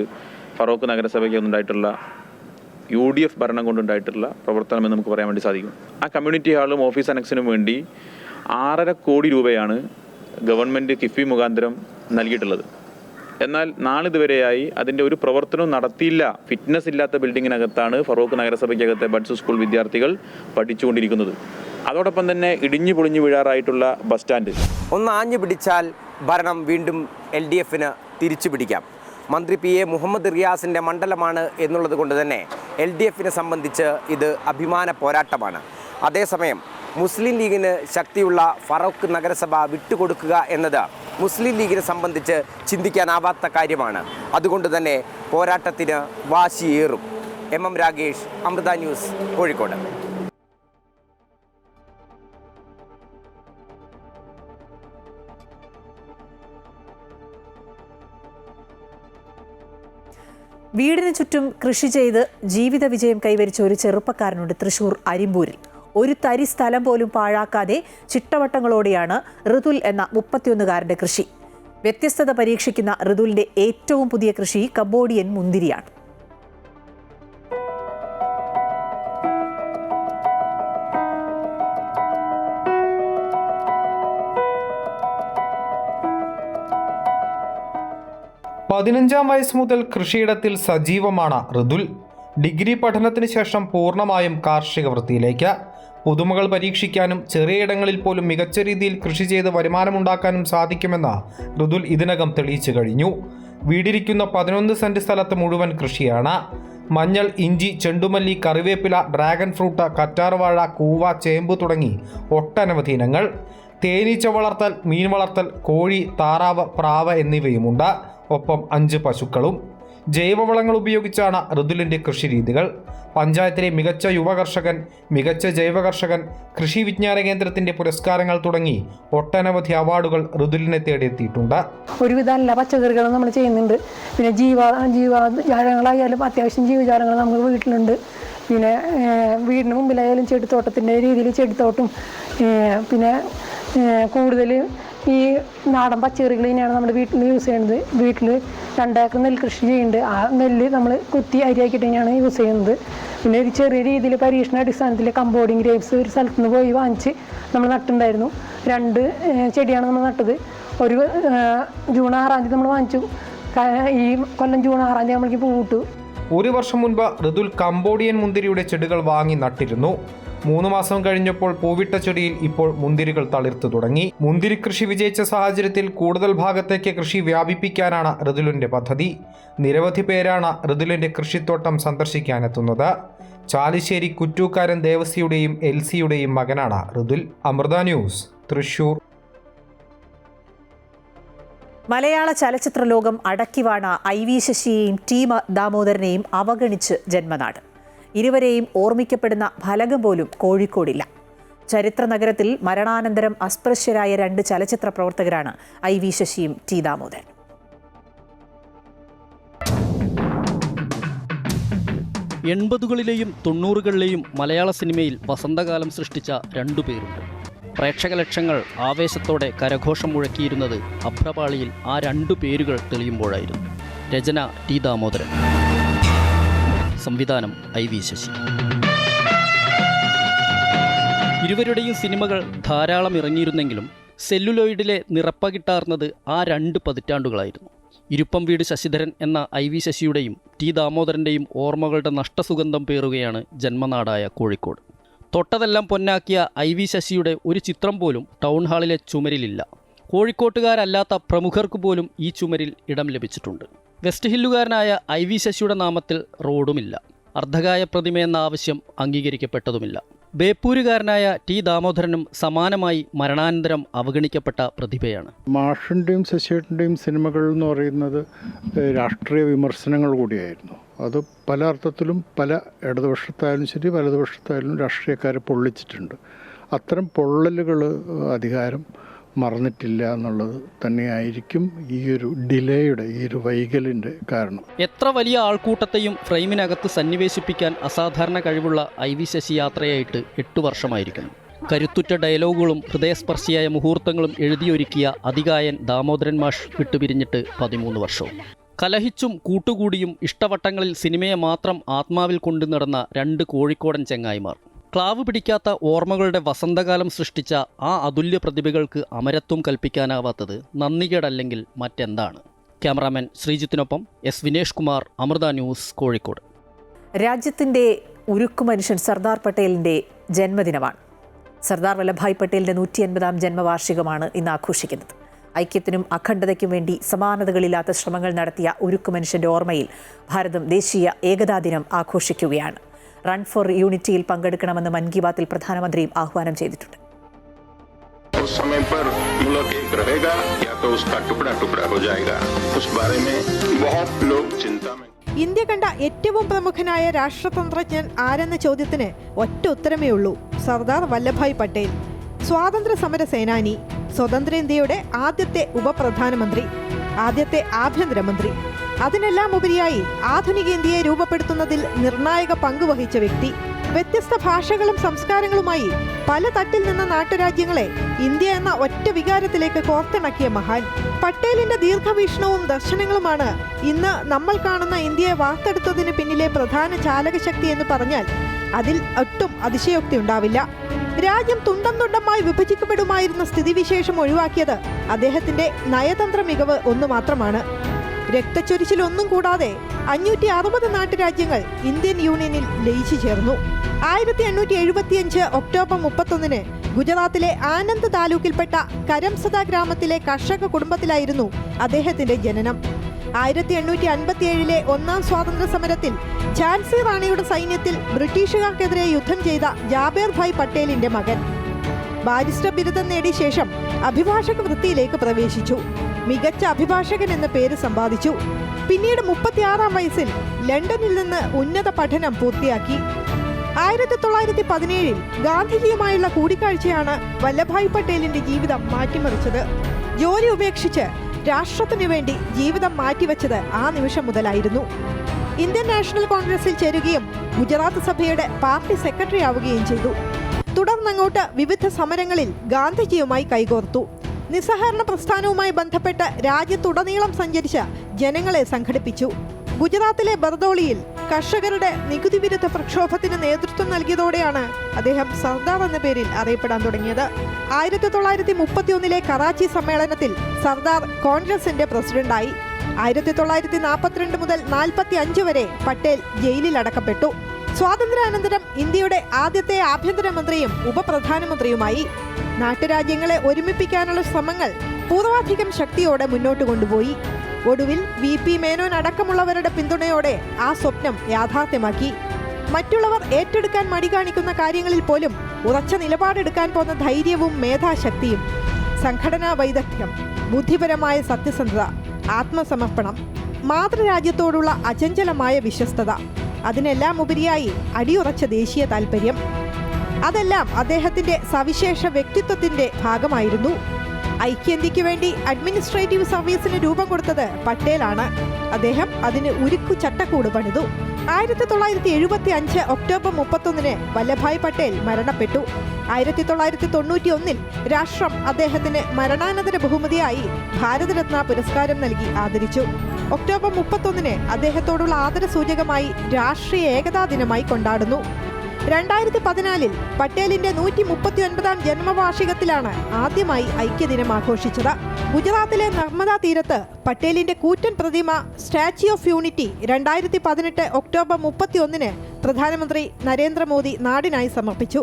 ഫറോക്ക് നഗരസഭയ്ക്ക് ഉണ്ടായിട്ടുള്ള UDF ഭരണം കൊണ്ടുണ്ടായിട്ടുള്ള പ്രവർത്തനം എന്ന് നമുക്ക് പറയാൻ വേണ്ടി സാധിക്കും. ആ കമ്മ്യൂണിറ്റി ഹാളും ഓഫീസ് അനക്സിനും വേണ്ടി 6.5 കോടി രൂപയാണ് ഗവൺമെൻറ് കിഫ്ബി മുഖാന്തരം നൽകിയിട്ടുള്ളത്. എന്നാൽ നാളിതുവരെയായി അതിൻ്റെ ഒരു പ്രവർത്തനവും നടത്തിയില്ല. ഫിറ്റ്നസ് ഇല്ലാത്ത ബിൽഡിങ്ങിനകത്താണ് ഫറോക്ക് നഗരസഭയ്ക്കകത്തെ ബഡ്സ് സ്കൂൾ വിദ്യാർത്ഥികൾ പഠിച്ചുകൊണ്ടിരിക്കുന്നത്. അതോടൊപ്പം തന്നെ ഇടിഞ്ഞു പൊളിഞ്ഞു വീഴാറായിട്ടുള്ള ബസ് സ്റ്റാൻഡ്. ഒന്ന് ആഞ്ഞു പിടിച്ചാൽ ഭരണം വീണ്ടും LDF-ന് തിരിച്ചു പിടിക്കാം. മന്ത്രി PA മുഹമ്മദ് റിയാസിൻ്റെ മണ്ഡലമാണ് എന്നുള്ളത് കൊണ്ട് തന്നെ LDF-നെ സംബന്ധിച്ച് ഇത് അഭിമാന പോരാട്ടമാണ്. അതേസമയം മുസ്ലിം ലീഗിന് ശക്തിയുള്ള ഫറോക്ക് നഗരസഭ വിട്ടുകൊടുക്കുക എന്നത് മുസ്ലിം ലീഗിനെ സംബന്ധിച്ച് ചിന്തിക്കാനാവാത്ത കാര്യമാണ്. അതുകൊണ്ട് തന്നെ പോരാട്ടത്തിന് വാശിയേറും. MM Ragesh, Amrita news, Kozhikode. വീടിന് ചുറ്റും കൃഷി ചെയ്ത് ജീവിത വിജയം കൈവരിച്ച ഒരു ചെറുപ്പക്കാരനുണ്ട് തൃശൂർ അരിമ്പൂരിൽ. ഒരു തരി സ്ഥലം പോലും പാഴാക്കാതെ ചിട്ടവട്ടങ്ങളോടെയാണ് ഋതുൽ എന്ന 31-കാരൻ്റെ കൃഷി. വ്യത്യസ്തത പരീക്ഷിക്കുന്ന ഋതുലിൻ്റെ ഏറ്റവും പുതിയ കൃഷി കംബോഡിയൻ മുന്തിരിയാണ്. 15-ാം വയസ്സ് മുതൽ കൃഷിയിടത്തിൽ സജീവമാണ് ഋതുൽ. ഡിഗ്രി പഠനത്തിന് ശേഷം പൂർണ്ണമായും കാർഷിക വൃത്തിയിലേക്ക്. പുതുമകൾ പരീക്ഷിക്കാനും ചെറിയ ഇടങ്ങളിൽ പോലും മികച്ച രീതിയിൽ കൃഷി ചെയ്ത് വരുമാനമുണ്ടാക്കാനും സാധിക്കുമെന്ന് ഋതുൽ ഇതിനകം തെളിയിച്ചു കഴിഞ്ഞു. വീടിരിക്കുന്ന 11 സെന്റ് സ്ഥലത്ത് മുഴുവൻ കൃഷിയാണ്. മഞ്ഞൾ, ഇഞ്ചി, ചെണ്ടുമല്ലി, കറിവേപ്പില, ഡ്രാഗൺ ഫ്രൂട്ട്, കറ്റാർവാഴ, കൂവ, ചേമ്പ് തുടങ്ങി ഒട്ടനവധി ഇനങ്ങൾ. തേനീച്ച വളർത്തൽ, മീൻ വളർത്തൽ, കോഴി, താറാവ്, പ്രാവ് എന്നിവയുമുണ്ട്. ഒപ്പം 5 പശുക്കളും. ജൈവവളങ്ങൾ ഉപയോഗിച്ചാണ് ഋതുലിൻ്റെ കൃഷിരീതികൾ. പഞ്ചായത്തിലെ മികച്ച യുവ കർഷകൻ, മികച്ച ജൈവ കർഷകൻ, കൃഷി വിജ്ഞാന കേന്ദ്രത്തിൻ്റെ പുരസ്കാരങ്ങൾ തുടങ്ങി ഒട്ടനവധി അവാർഡുകൾ ഋതുലിനെ തേടിയെത്തിയിട്ടുണ്ട്. ഒരുവിധ എല്ലാ പച്ചക്കറികളും നമ്മൾ ചെയ്യുന്നുണ്ട്. പിന്നെ ജീവജാലങ്ങളായാലും അത്യാവശ്യം ജീവജാലങ്ങൾ നമുക്ക് വീട്ടിലുണ്ട്. പിന്നെ വീടിന് മുമ്പിലായാലും ചെടിത്തോട്ടത്തിൻ്റെ രീതിയിൽ ചെടിത്തോട്ടും, പിന്നെ കൂടുതൽ ഈ നാടൻ പച്ചക്കറികൾ തന്നെയാണ് നമ്മുടെ വീട്ടിൽ യൂസ് ചെയ്യുന്നത്. വീട്ടിൽ 2 ഏക്കർ നെൽ കൃഷി ചെയ്യുന്നുണ്ട്. ആ നെല്ല് നമ്മൾ കുത്തി അരിയാക്കിയിട്ട് തന്നെയാണ് യൂസ് ചെയ്യുന്നത്. പിന്നെ ഒരു ചെറിയ രീതിയിൽ പരീക്ഷണാടിസ്ഥാനത്തിൽ കമ്പോഡിങ് ഗ്രേപ്സ് ഒരു സ്ഥലത്ത് നിന്ന് പോയി വാങ്ങിച്ച് നമ്മൾ നട്ടിട്ടുണ്ടായിരുന്നു. 2 ചെടിയാണ് നമ്മൾ നട്ടത്. ഒരു ജൂൺ 6-ാം തീയതി നമ്മൾ വാങ്ങിച്ചു. ഈ കൊല്ലം ജൂൺ 6-ാം തീയതി നമ്മൾക്ക് പൂവിട്ടു. ഒരു വർഷം മുൻപ് ഋതുൽ കമ്പോഡിയൻ മുന്തിരിയുടെ ചെടികൾ വാങ്ങി നട്ടിരുന്നു. 3 മാസം കഴിഞ്ഞപ്പോൾ പൂവിട്ട ചെടിയിൽ ഇപ്പോൾ മുന്തിരികൾ തളിർത്തു തുടങ്ങി. മുന്തിരി കൃഷി വിജയിച്ച സാഹചര്യത്തിൽ കൂടുതൽ ഭാഗത്തേക്ക് കൃഷി വ്യാപിപ്പിക്കാനാണ് ഋതുലിൻ്റെ പദ്ധതി. നിരവധി പേരാണ് ഋതുലിൻ്റെ കൃഷിത്തോട്ടം സന്ദർശിക്കാനെത്തുന്നത്. ചാലിശ്ശേരി കുറ്റൂക്കാരൻ ദേവസിയുടെയും എൽസിയുടെയും മകനാണ് ഋതുൽ. അമൃത ന്യൂസ്, തൃശൂർ. മലയാള ചലച്ചിത്ര ലോകം അടക്കിവാണ IV ശശിയെയും ടി ദാമോദരനെയും അവഗണിച്ച് ജന്മനാട്. ഇരുവരെയും ഓർമ്മിക്കപ്പെടുന്ന ഫലകം പോലും കോഴിക്കോടില്ല. ചരിത്ര നഗരത്തിൽ മരണാനന്തരം അസ്പൃശ്യരായ 2 ചലച്ചിത്ര പ്രവർത്തകരാണ് IV ശശിയും ടി ദാമോദരൻ. എൺപതുകളിലെയും 90കളിലെയും മലയാള സിനിമയിൽ വസന്തകാലം സൃഷ്ടിച്ച 2 പേരുണ്ട്. പ്രേക്ഷക ലക്ഷങ്ങൾ ആവേശത്തോടെ കരഘോഷം മുഴക്കിയിരുന്നത് അഭ്രപാളിയിൽ ആ 2 പേരുകൾ തെളിയുമ്പോഴായിരുന്നു. രചന ടി ദാമോദരൻ, സംവിധാനം IV ശശി. ഇരുവരുടെയും സിനിമകൾ ധാരാളം ഇറങ്ങിയിരുന്നെങ്കിലും സെല്ലുലോയിഡിലെ നിറപ്പകിട്ടാർന്നത് ആ 2 പതിറ്റാണ്ടുകളായിരുന്നു. ഇരുപ്പം വീട് ശശിധരൻ എന്ന IV ശശിയുടെയും ടി ദാമോദരൻ്റെയും ഓർമ്മകളുടെ നഷ്ടസുഗന്ധം പേറുകയാണ് ജന്മനാടായ കോഴിക്കോട്. തൊട്ടതെല്ലാം പൊന്നാക്കിയ IV ശശിയുടെ ഒരു ചിത്രം പോലും ടൗൺ ഹാളിലെ ചുമരിലില്ല. കോഴിക്കോട്ടുകാരല്ലാത്ത പ്രമുഖർക്ക് പോലും ഈ ചുമരിൽ ഇടം ലഭിച്ചിട്ടുണ്ട്. വെസ്റ്റ് ഹില്ലുകാരനായ IV ശശിയുടെ നാമത്തിൽ റോഡുമില്ല. അർദ്ധകായ പ്രതിമയെന്ന ആവശ്യം അംഗീകരിക്കപ്പെട്ടതുമില്ല. ബേപ്പൂരുകാരനായ ടി ദാമോദരനും സമാനമായി മരണാനന്തരം അവഗണിക്കപ്പെട്ട പ്രതിഭയാണ്. മാഷിൻ്റെയും ശശിയേട്ടൻ്റെയും സിനിമകൾ എന്ന് പറയുന്നത് രാഷ്ട്രീയ വിമർശനങ്ങൾ കൂടിയായിരുന്നു. അത് പല അർത്ഥത്തിലും പല ഇടതുപക്ഷത്തായാലും ശരി വലതുപക്ഷത്തായാലും രാഷ്ട്രീയക്കാരെ പൊള്ളിച്ചിട്ടുണ്ട്. അത്തരം പൊള്ളലുകൾ അധികാരം മറന്നിട്ടില്ല എന്നുള്ളത് തന്നെയായിരിക്കും ഈ ഒരു ഡിലേയുടെ, ഈ ഒരു വൈകലിൻ്റെ കാരണം. എത്ര വലിയ ആൾക്കൂട്ടത്തെയും ഫ്രെയിമിനകത്ത് സന്നിവേശിപ്പിക്കാൻ അസാധാരണ കഴിവുള്ള IV ശശി യാത്രയായിട്ട് 8 വർഷമായിരിക്കുന്നു. കരുത്തുറ്റ ഡയലോഗുകളും ഹൃദയസ്പർശിയായ മുഹൂർത്തങ്ങളും എഴുതിയൊരുക്കിയ അതികായൻ ദാമോദരൻ മാഷ് വിട്ടുപിരിഞ്ഞിട്ട് 13 വർഷവും. കലഹിച്ചും കൂട്ടുകൂടിയും ഇഷ്ടവട്ടങ്ങളിൽ സിനിമയെ മാത്രം ആത്മാവിൽ കൊണ്ടു നടന്ന 2 കോഴിക്കോടൻ ചെങ്ങായിമാർ. ക്ലാവ് പിടിക്കാത്ത ഓർമ്മകളുടെ വസന്തകാലം സൃഷ്ടിച്ച ആ അതുല്യ പ്രതിഭകൾക്ക് അമരത്വം കൽപ്പിക്കാനാവാത്തത് നന്ദികേടല്ലെങ്കിൽ മറ്റെന്താണ്? ക്യാമറാമാൻ ശ്രീജിത്തിനൊപ്പം S വിനേഷ് കുമാർ, അമൃത ന്യൂസ്, കോഴിക്കോട്. രാജ്യത്തിൻ്റെ ഉരുക്കു മനുഷ്യൻ സർദാർ പട്ടേലിൻ്റെ ജന്മദിനമാണ്. സർദാർ വല്ലഭായ് പട്ടേലിൻ്റെ 150-ാം ജന്മവാർഷികമാണ് ഇന്ന് ആഘോഷിക്കുന്നത്. ഐക്യത്തിനും അഖണ്ഡതയ്ക്കും വേണ്ടി സമാനതകളില്ലാത്ത ശ്രമങ്ങൾ നടത്തിയ ഉരുക്കു മനുഷ്യൻ്റെ ഓർമ്മയിൽ ഭാരതം ദേശീയ ഏകതാ ദിനം ആഘോഷിക്കുകയാണ്. റൺ ഫോർ യൂണിറ്റിയിൽ പങ്കെടുക്കണമെന്ന് മൻ കി ബാത്തിൽ പ്രധാനമന്ത്രിയും ആഹ്വാനം ചെയ്തിട്ടുണ്ട്. ഇന്ത്യ കണ്ട ഏറ്റവും പ്രമുഖനായ രാഷ്ട്രതന്ത്രജ്ഞൻ ആരെന്ന ചോദ്യത്തിന് ഒറ്റ ഉത്തരമേ ഉള്ളൂ: സർദാർ വല്ലഭായ് പട്ടേൽ. സ്വാതന്ത്ര്യ സമര സേനാനി, സ്വതന്ത്ര ഇന്ത്യയുടെ ആദ്യത്തെ ഉപപ്രധാനമന്ത്രി, ആദ്യത്തെ ആഭ്യന്തരമന്ത്രി, അതിനെല്ലാം ഉപരിയായി ആധുനിക ഇന്ത്യയെ രൂപപ്പെടുത്തുന്നതിൽ നിർണായക പങ്കുവഹിച്ച വ്യക്തി. വ്യത്യസ്ത ഭാഷകളും സംസ്കാരങ്ങളുമായി പല തട്ടിൽ നിന്ന നാട്ടുരാജ്യങ്ങളെ ഇന്ത്യ എന്ന ഒറ്റ വികാരത്തിലേക്ക് കോർത്തിണക്കിയ മഹാൻ. പട്ടേലിന്റെ ദീർഘവീക്ഷണവും ദർശനങ്ങളുമാണ് ഇന്ന് നമ്മൾ കാണുന്ന ഇന്ത്യയെ വാർത്തെടുത്തതിന് പിന്നിലെ പ്രധാന ചാലകശക്തി എന്ന് പറഞ്ഞാൽ അതിൽ ഒട്ടും അതിശയോക്തി ഉണ്ടാവില്ല. രാജ്യം തുണ്ടം തുണ്ടമായി വിഭജിക്കപ്പെടുമായിരുന്ന സ്ഥിതിവിശേഷം ഒഴിവാക്കിയത് അദ്ദേഹത്തിന്റെ നയതന്ത്ര മികവ് ഒന്നു മാത്രമാണ്. രക്തച്ചൊരിച്ചിലൊന്നും കൂടാതെ 560 നാട്ടുരാജ്യങ്ങൾ ഇന്ത്യൻ യൂണിയനിൽ ലയിച്ചു ചേർന്നു. 1875 ഒക്ടോബർ 31 ഗുജറാത്തിലെ ആനന്ദ് താലൂക്കിൽപ്പെട്ട കരംസദ ഗ്രാമത്തിലെ കർഷക കുടുംബത്തിലായിരുന്നു അദ്ദേഹത്തിന്റെ ജനനം. 1857 ഒന്നാം സ്വാതന്ത്ര്യ സമരത്തിൽ ഝാൻസി റാണിയുടെ സൈന്യത്തിൽ ബ്രിട്ടീഷുകാർക്കെതിരെ യുദ്ധം ചെയ്ത ജാബേർ ഭായ് പട്ടേലിന്റെ മകൻ. ബാരിസ്റ്റർ ബിരുദം നേടിയ ശേഷം അഭിഭാഷക വൃത്തിയിലേക്ക് പ്രവേശിച്ചു. മികച്ച അഭിഭാഷകൻ എന്ന പേര് സമ്പാദിച്ചു. പിന്നീട് 36-ാം വയസ്സിൽ ലണ്ടനിൽ നിന്ന് ഉന്നത പഠനം പൂർത്തിയാക്കി. 1917 ഗാന്ധിജിയുമായുള്ള കൂടിക്കാഴ്ചയാണ് വല്ലഭായ് പട്ടേലിന്റെ ജീവിതം മാറ്റിമറിച്ചത്. ജോലി ഉപേക്ഷിച്ച് രാഷ്ട്രത്തിനു വേണ്ടി ജീവിതം മാറ്റിവെച്ചത് ആ നിമിഷം മുതലായിരുന്നു. ഇന്ത്യൻ നാഷണൽ കോൺഗ്രസിൽ ചേരുകയും ഗുജറാത്ത് സഭയുടെ പാർട്ടി സെക്രട്ടറി ആവുകയും ചെയ്തു. തുടർന്നങ്ങോട്ട് വിവിധ സമരങ്ങളിൽ ഗാന്ധിജിയുമായി കൈകോർത്തു. നിസ്സഹകരണ പ്രസ്ഥാനവുമായി ബന്ധപ്പെട്ട് രാജ്യത്തുടനീളം സഞ്ചരിച്ച ജനങ്ങളെ സംഘടിപ്പിച്ചു. ഗുജറാത്തിലെ ബർദോളിയിൽ കർഷകരുടെ നികുതി വിരുദ്ധ പ്രക്ഷോഭത്തിന് നേതൃത്വം നൽകിയതോടെയാണ് അദ്ദേഹം സർദാർ എന്ന പേരിൽ അറിയപ്പെടാൻ തുടങ്ങിയത്. 1931 കറാച്ചി സമ്മേളനത്തിൽ സർദാർ കോൺഗ്രസിന്റെ പ്രസിഡന്റായി. 1942 മുതൽ 1945 വരെ പട്ടേൽ ജയിലിൽ അടക്കപ്പെട്ടു. സ്വാതന്ത്ര്യാനന്തരം ഇന്ത്യയുടെ ആദ്യത്തെ ആഭ്യന്തരമന്ത്രിയും ഉപപ്രധാനമന്ത്രിയുമായി. നാട്ടുരാജ്യങ്ങളെ ഒരുമിപ്പിക്കാനുള്ള ശ്രമങ്ങൾ പൂർവാധികം ശക്തിയോടെ മുന്നോട്ട് കൊണ്ടുപോയി. ഒടുവിൽ VP മേനോൻ അടക്കമുള്ളവരുടെ പിന്തുണയോടെ ആ സ്വപ്നം യാഥാർത്ഥ്യമാക്കി. മറ്റുള്ളവർ ഏറ്റെടുക്കാൻ മടി കാണിക്കുന്ന കാര്യങ്ങളിൽ പോലും ഉറച്ച നിലപാടെടുക്കാൻ പോന്ന ധൈര്യവും മേധാശക്തിയും, സംഘടനാ വൈദഗ്ധ്യം, ബുദ്ധിപരമായ സത്യസന്ധത, ആത്മസമർപ്പണം, മാതൃരാജ്യത്തോടുള്ള അചഞ്ചലമായ വിശ്വസ്തത, അതിനെല്ലാം ഉപരിയായി അടിയുറച്ച ദേശീയ താൽപര്യം, അതെല്ലാം അദ്ദേഹത്തിന്റെ സവിശേഷ വ്യക്തിത്വത്തിന്റെ ഭാഗമായിരുന്നു. ഐക്യന്ത്യയ്ക്ക് വേണ്ടി അഡ്മിനിസ്ട്രേറ്റീവ് സർവീസിന് രൂപം കൊടുത്തത് പട്ടേലാണ്. അദ്ദേഹം അതിന് ഉരുക്കു ചട്ടക്കൂട് പണിതു. 1975 ഒക്ടോബർ 31 വല്ലഭായ് പട്ടേൽ മരണപ്പെട്ടു. 1991 രാഷ്ട്രം അദ്ദേഹത്തിന് മരണാനന്തര ബഹുമതിയായി ഭാരതരത്ന പുരസ്കാരം നൽകി ആദരിച്ചു. ഒക്ടോബർ 31 അദ്ദേഹത്തോടുള്ള ആദരസൂചകമായി രാഷ്ട്രീയ ഏകതാ ദിനമായി കൊണ്ടാടുന്നു. 2014 പട്ടേലിന്റെ 139ാം ജന്മവാർഷികത്തിലാണ് ആദ്യമായി ഐക്യദിനം ആഘോഷിച്ചത്. ഗുജറാത്തിലെ നർമ്മദ തീരത്ത് പട്ടേലിന്റെ കൂറ്റൻ പ്രതിമ സ്റ്റാച്യു ഓഫ് യൂണിറ്റി 2018 ഒക്ടോബർ 31 പ്രധാനമന്ത്രി നരേന്ദ്രമോദി നാടിനായി സമർപ്പിച്ചു.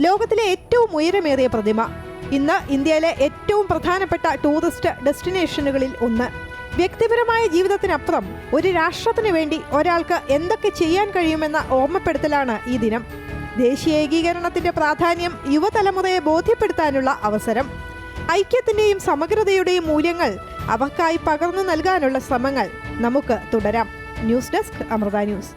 ലോകത്തിലെ ഏറ്റവും ഉയരമേറിയ പ്രതിമ. ഇന്ന് ഇന്ത്യയിലെ ഏറ്റവും പ്രധാനപ്പെട്ട ടൂറിസ്റ്റ് ഡെസ്റ്റിനേഷനുകളിൽ ഒന്ന്. വ്യക്തിപരമായ ജീവിതത്തിനപ്പുറം ഒരു രാഷ്ട്രത്തിന് വേണ്ടി ഒരാൾക്ക് എന്തൊക്കെ ചെയ്യാൻ കഴിയുമെന്ന ഓർമ്മപ്പെടുത്തലാണ് ഈ ദിനം. ദേശീയ ഏകീകരണത്തിന്റെ പ്രാധാന്യം യുവതലമുറയെ ബോധ്യപ്പെടുത്താനുള്ള അവസരം. ഐക്യത്തിന്റെയും സമഗ്രതയുടെയും മൂല്യങ്ങൾ അവർക്കായി പകർന്നു നൽകാനുള്ള ശ്രമങ്ങൾ നമുക്ക് തുടരാം. News desk Amrita News.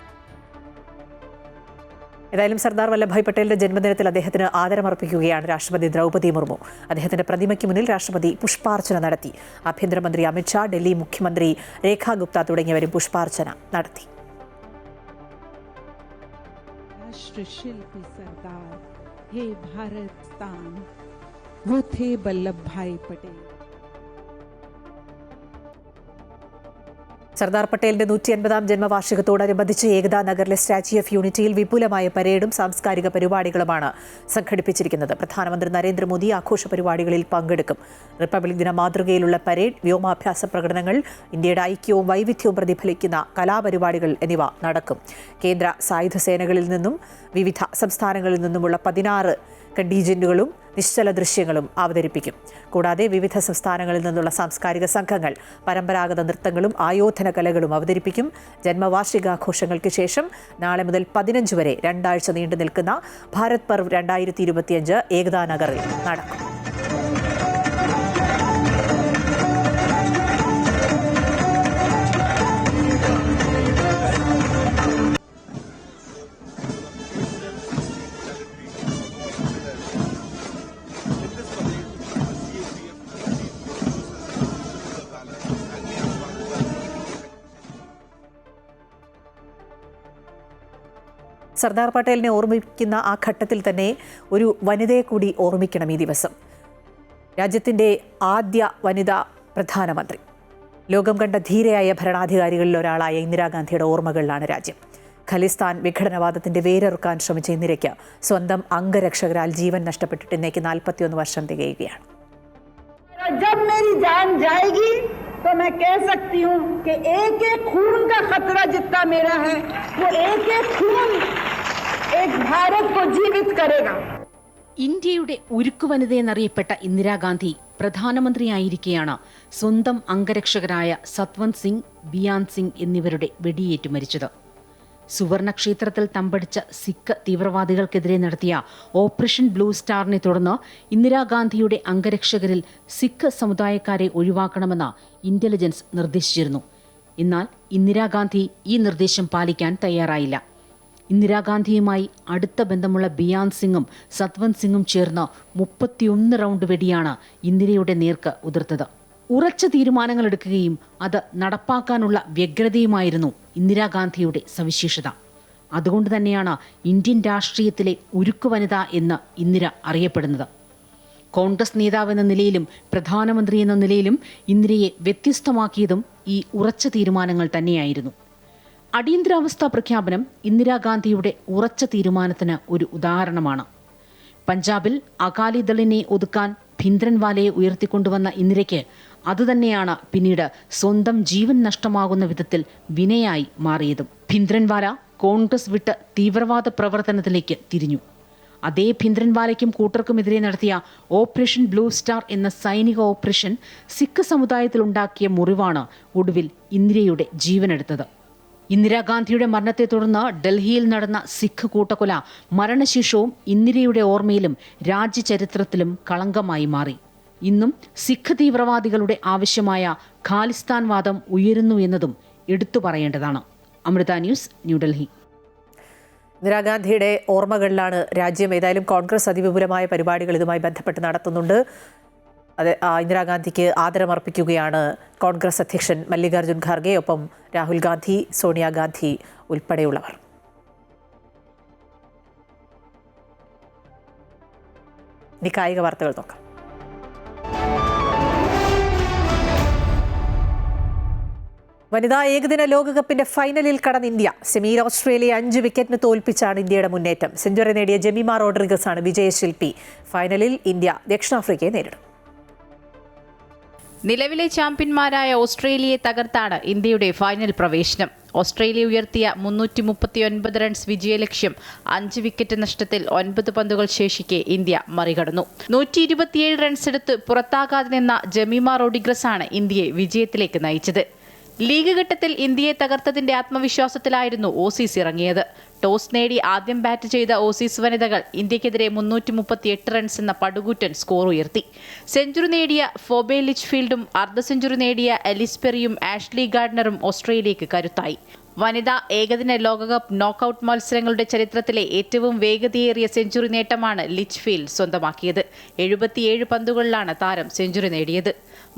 ഏതായാലും സർദാർ വല്ലഭായ് പട്ടേലിന്റെ ജന്മദിനത്തിൽ അദ്ദേഹത്തിന് ആദരമർപ്പിക്കുകയാണ് രാഷ്ട്രപതി ദ്രൗപദി മുർമു. അദ്ദേഹത്തിന്റെ പ്രതിമയ്ക്ക് മുന്നിൽ രാഷ്ട്രപതി പുഷ്പാർച്ചന നടത്തി. ആഭ്യന്തരമന്ത്രി അമിത്ഷാ, ഡൽഹി മുഖ്യമന്ത്രി രേഖ ഗുപ്ത തുടങ്ങിയവരും പുഷ്പാർച്ചന നടത്തി. राष्ट्रशिल्पी सरदार हे भारत स्थान वो थे वल्लभ भाई पटेल. സർദാർ പട്ടേലിന്റെ 150ാം ജന്മവാർഷികത്തോടനുബന്ധിച്ച് ഏകതാ നഗറിലെ സ്റ്റാച്യു ഓഫ് യൂണിറ്റിയിൽ വിപുലമായ പരേഡും സാംസ്കാരിക പരിപാടികളുമാണ് സംഘടിപ്പിച്ചിരിക്കുന്നത്. പ്രധാനമന്ത്രി നരേന്ദ്രമോദി ആഘോഷ പരിപാടികളിൽ പങ്കെടുക്കും. റിപ്പബ്ലിക് ദിന മാതൃകയിലുള്ള പരേഡ്, വ്യോമാഭ്യാസ പ്രകടനങ്ങൾ, ഇന്ത്യയുടെ ഐക്യവും വൈവിധ്യവും പ്രതിഫലിക്കുന്ന കലാപരിപാടികൾ എന്നിവ നടക്കും. കേന്ദ്ര സായുധ സേനകളിൽ നിന്നും വിവിധ സംസ്ഥാനങ്ങളിൽ നിന്നുമുള്ള 16 കണ്ടീജന്റുകളും നിശ്ചല ദൃശ്യങ്ങളും അവതരിപ്പിക്കും. കൂടാതെ വിവിധ സംസ്ഥാനങ്ങളിൽ നിന്നുള്ള സാംസ്കാരിക സംഘങ്ങൾ പരമ്പരാഗത നൃത്തങ്ങളും ആയോധന കലകളും അവതരിപ്പിക്കും. ജന്മവാർഷികാഘോഷങ്ങൾക്ക് ശേഷം നാളെ മുതൽ 15 വരെ 2 ആഴ്ച നീണ്ടു നിൽക്കുന്ന ഭാരത് പർവ് 2025 ഏകതാ നഗറിൽ നടക്കും. സർദാർ പട്ടേലിനെ ഓർമ്മിക്കുന്ന ആ ഘട്ടത്തിൽ തന്നെ ഒരു വനിതയെ കൂടി ഓർമ്മിക്കണം ഈ ദിവസം. രാജ്യത്തിൻ്റെ ആദ്യ വനിതാ പ്രധാനമന്ത്രി, ലോകം കണ്ട ധീരയായ ഭരണാധികാരികളിൽ ഒരാളായ ഇന്ദിരാഗാന്ധിയുടെ ഓർമ്മകളിലാണ് രാജ്യം. ഖലിസ്ഥാൻ വിഘടനവാദത്തിന്റെ വേരറുക്കാൻ ശ്രമിച്ച ഇന്ദിരയ്ക്ക് സ്വന്തം അംഗരക്ഷകരാൽ ജീവൻ നഷ്ടപ്പെട്ടിട്ട് ഇന്നേക്ക് 41 വർഷം തികയുകയാണ്. जब मेरी जान जाएगी तो मैं कह सकती हूँ कि एक एक खून का खतरा जितना मेरा है, वो एक एक खून एक भारत को जीवित करेगा. ഇന്ത്യയുടെ ഉരുക്കുവനിതയെന്നറിയപ്പെട്ട ഇന്ദിരാഗാന്ധി പ്രധാനമന്ത്രിയായിരിക്കെയാണ് സ്വന്തം അംഗരക്ഷകരായ സത്വന്ത് സിംഗ്, ബിയാൻ സിംഗ് എന്നിവരുടെ വെടിയേറ്റ് മരിച്ചത്. സുവർണക്ഷേത്രത്തിൽ തമ്പടിച്ച സിഖ് തീവ്രവാദികൾക്കെതിരെ നടത്തിയ ഓപ്പറേഷൻ ബ്ലൂ സ്റ്റാറിനെ തുടർന്ന് ഇന്ദിരാഗാന്ധിയുടെ അംഗരക്ഷകരിൽ സിഖ് സമുദായക്കാരെ ഒഴിവാക്കണമെന്ന് ഇന്റലിജൻസ് നിർദ്ദേശിച്ചിരുന്നു. എന്നാൽ ഇന്ദിരാഗാന്ധി ഈ നിർദ്ദേശം പാലിക്കാൻ തയ്യാറായില്ല. ഇന്ദിരാഗാന്ധിയുമായി അടുത്ത ബന്ധമുള്ള ബിയാൻ സിംഗും സത്വന്ത് സിംഗും ചേർന്ന് 31 റൗണ്ട് വെടിയാണ് ഇന്ദിരയുടെ നേർക്ക് ഉതിർത്തത്. ഉറച്ച തീരുമാനങ്ങൾ എടുക്കുകയും അത് നടപ്പാക്കാനുള്ള വ്യഗ്രതയുമായിരുന്നു ഇന്ദിരാഗാന്ധിയുടെ സവിശേഷത. അതുകൊണ്ട് തന്നെയാണ് ഇന്ത്യൻ രാഷ്ട്രീയത്തിലെ ഉരുക്കുവനിത എന്ന് ഇന്ദിര അറിയപ്പെടുന്നത്. കോൺഗ്രസ് നേതാവെന്ന നിലയിലും പ്രധാനമന്ത്രി എന്ന നിലയിലും ഇന്ദിരയെ വ്യത്യസ്തമാക്കിയതും ഈ ഉറച്ച തീരുമാനങ്ങൾ തന്നെയായിരുന്നു. അടിയന്തരാവസ്ഥാ പ്രഖ്യാപനം ഇന്ദിരാഗാന്ധിയുടെ ഉറച്ച തീരുമാനത്തിന് ഒരു ഉദാഹരണമാണ്. പഞ്ചാബിൽ അകാലിദളിനെ ഒതുക്കാൻ ഭിന്ദ്രൻവാലയെ ഉയർത്തിക്കൊണ്ടുവന്ന ഇന്ദിരയ്ക്ക് അതുതന്നെയാണ് പിന്നീട് സ്വന്തം ജീവൻ നഷ്ടമാകുന്ന വിധത്തിൽ വിനയായി മാറിയതും. ഭിന്ദ്രൻവാല കോൺഗ്രസ് വിട്ട് തീവ്രവാദ പ്രവർത്തനത്തിലേക്ക് തിരിഞ്ഞു. അതേ ഭിന്ദ്രൻവാലയ്ക്കും കൂട്ടർക്കുമെതിരെ നടത്തിയ ഓപ്പറേഷൻ ബ്ലൂ സ്റ്റാർ എന്ന സൈനിക ഓപ്പറേഷൻ സിഖ് സമുദായത്തിലുണ്ടാക്കിയ മുറിവാണ് ഒടുവിൽ ഇന്ദിരയുടെ ജീവനെടുത്തത്. ഇന്ദിരാഗാന്ധിയുടെ മരണത്തെ തുടർന്ന് ഡൽഹിയിൽ നടന്ന സിഖ് കൂട്ടക്കൊല മരണശേഷവും ഇന്ദിരയുടെ ഓർമ്മയിലും രാജ്യചരിത്രത്തിലും കളങ്കമായി മാറി. ഇന്നും സിഖ് തീവ്രവാദികളുടെ ആവശ്യമായ ഖാലിസ്ഥാൻ വാദം ഉയരുന്നു എന്നതും എടുത്തു പറയേണ്ടതാണ്. അമൃത ന്യൂസ്, ന്യൂഡൽഹി. ഇന്ദിരാഗാന്ധിയുടെ ഓർമ്മകളിലാണ് രാജ്യം. ഏതായാലും കോൺഗ്രസ് അതിവിപുലമായ പരിപാടികൾ ഇതുമായി ബന്ധപ്പെട്ട് നടത്തുന്നുണ്ട്. ഇന്ദിരാഗാന്ധിക്ക് ആദരമർപ്പിക്കുകയാണ് കോൺഗ്രസ് അധ്യക്ഷൻ മല്ലികാർജ്ജുൻ ഖാർഗെ, ഒപ്പം രാഹുൽ ഗാന്ധി, സോണിയാഗാന്ധി ഉൾപ്പെടെയുള്ളവർ. ഇനി കായിക വാർത്തകൾ നോക്കാം. വനിതാ ഏകദിന ലോകകപ്പിന്റെ ഫൈനലിൽ കടന്ന ഇന്ത്യ. സെമിയിൽ ഓസ്ട്രേലിയയെ 5 വിക്കറ്റിന് തോൽപ്പിച്ചാണ് ഇന്ത്യയുടെ മുന്നേറ്റം. സെഞ്ചുറി നേടിയ ജെമിമ റോഡ്രിഗസ് ആണ് വിജയശില്പി. ഫൈനലിൽ ഇന്ത്യ ദക്ഷിണാഫ്രിക്കയെ നേരിടും. നിലവിലെ ചാമ്പ്യന്മാരായ ഓസ്ട്രേലിയയെ തകർത്താണ് ഇന്ത്യയുടെ ഫൈനൽ പ്രവേശനം. ഓസ്ട്രേലിയ ഉയർത്തിയ 339 റൺസ് വിജയലക്ഷ്യം 5 വിക്കറ്റ് നഷ്ടത്തിൽ 9 പന്തുകൾ ശേഷിക്കെ ഇന്ത്യ മറികടന്നു. 127 റൺസെടുത്ത് പുറത്താകാതെ നിന്ന ജെമിമ റോഡ്രിഗസ് ആണ് ഇന്ത്യയെ വിജയത്തിലേക്ക് നയിച്ചത്. ലീഗ് ഘട്ടത്തിൽ ഇന്ത്യയെ തകർത്തതിന്റെ ആത്മവിശ്വാസത്തിലായിരുന്നു ഓസീസ് ഇറങ്ങിയത്. ടോസ് നേടി ആദ്യം ബാറ്റ് ചെയ്ത ഓസീസ് വനിതകൾ ഇന്ത്യക്കെതിരെ 338 റൺസ് എന്ന പടുകൂറ്റൻ സ്കോർ ഉയർത്തി. സെഞ്ചുറി നേടിയ ഫോബെ ലിച്ച്ഫീൽഡും അർദ്ധ സെഞ്ചുറി നേടിയ എലിസ് പെറിയും ആഷ്ലി ഗാർഡനറും ഓസ്ട്രേലിയയ്ക്ക് കരുത്തായി. വനിതാ ഏകദിന ലോകകപ്പ് നോക്കൌട്ട് മത്സരങ്ങളുടെ ചരിത്രത്തിലെ ഏറ്റവും വേഗതയേറിയ സെഞ്ചുറി നേട്ടമാണ് ലിച്ച്ഫീൽഡ് സ്വന്തമാക്കിയത്. 77 പന്തുകളിലാണ് താരം സെഞ്ചുറി നേടിയത്.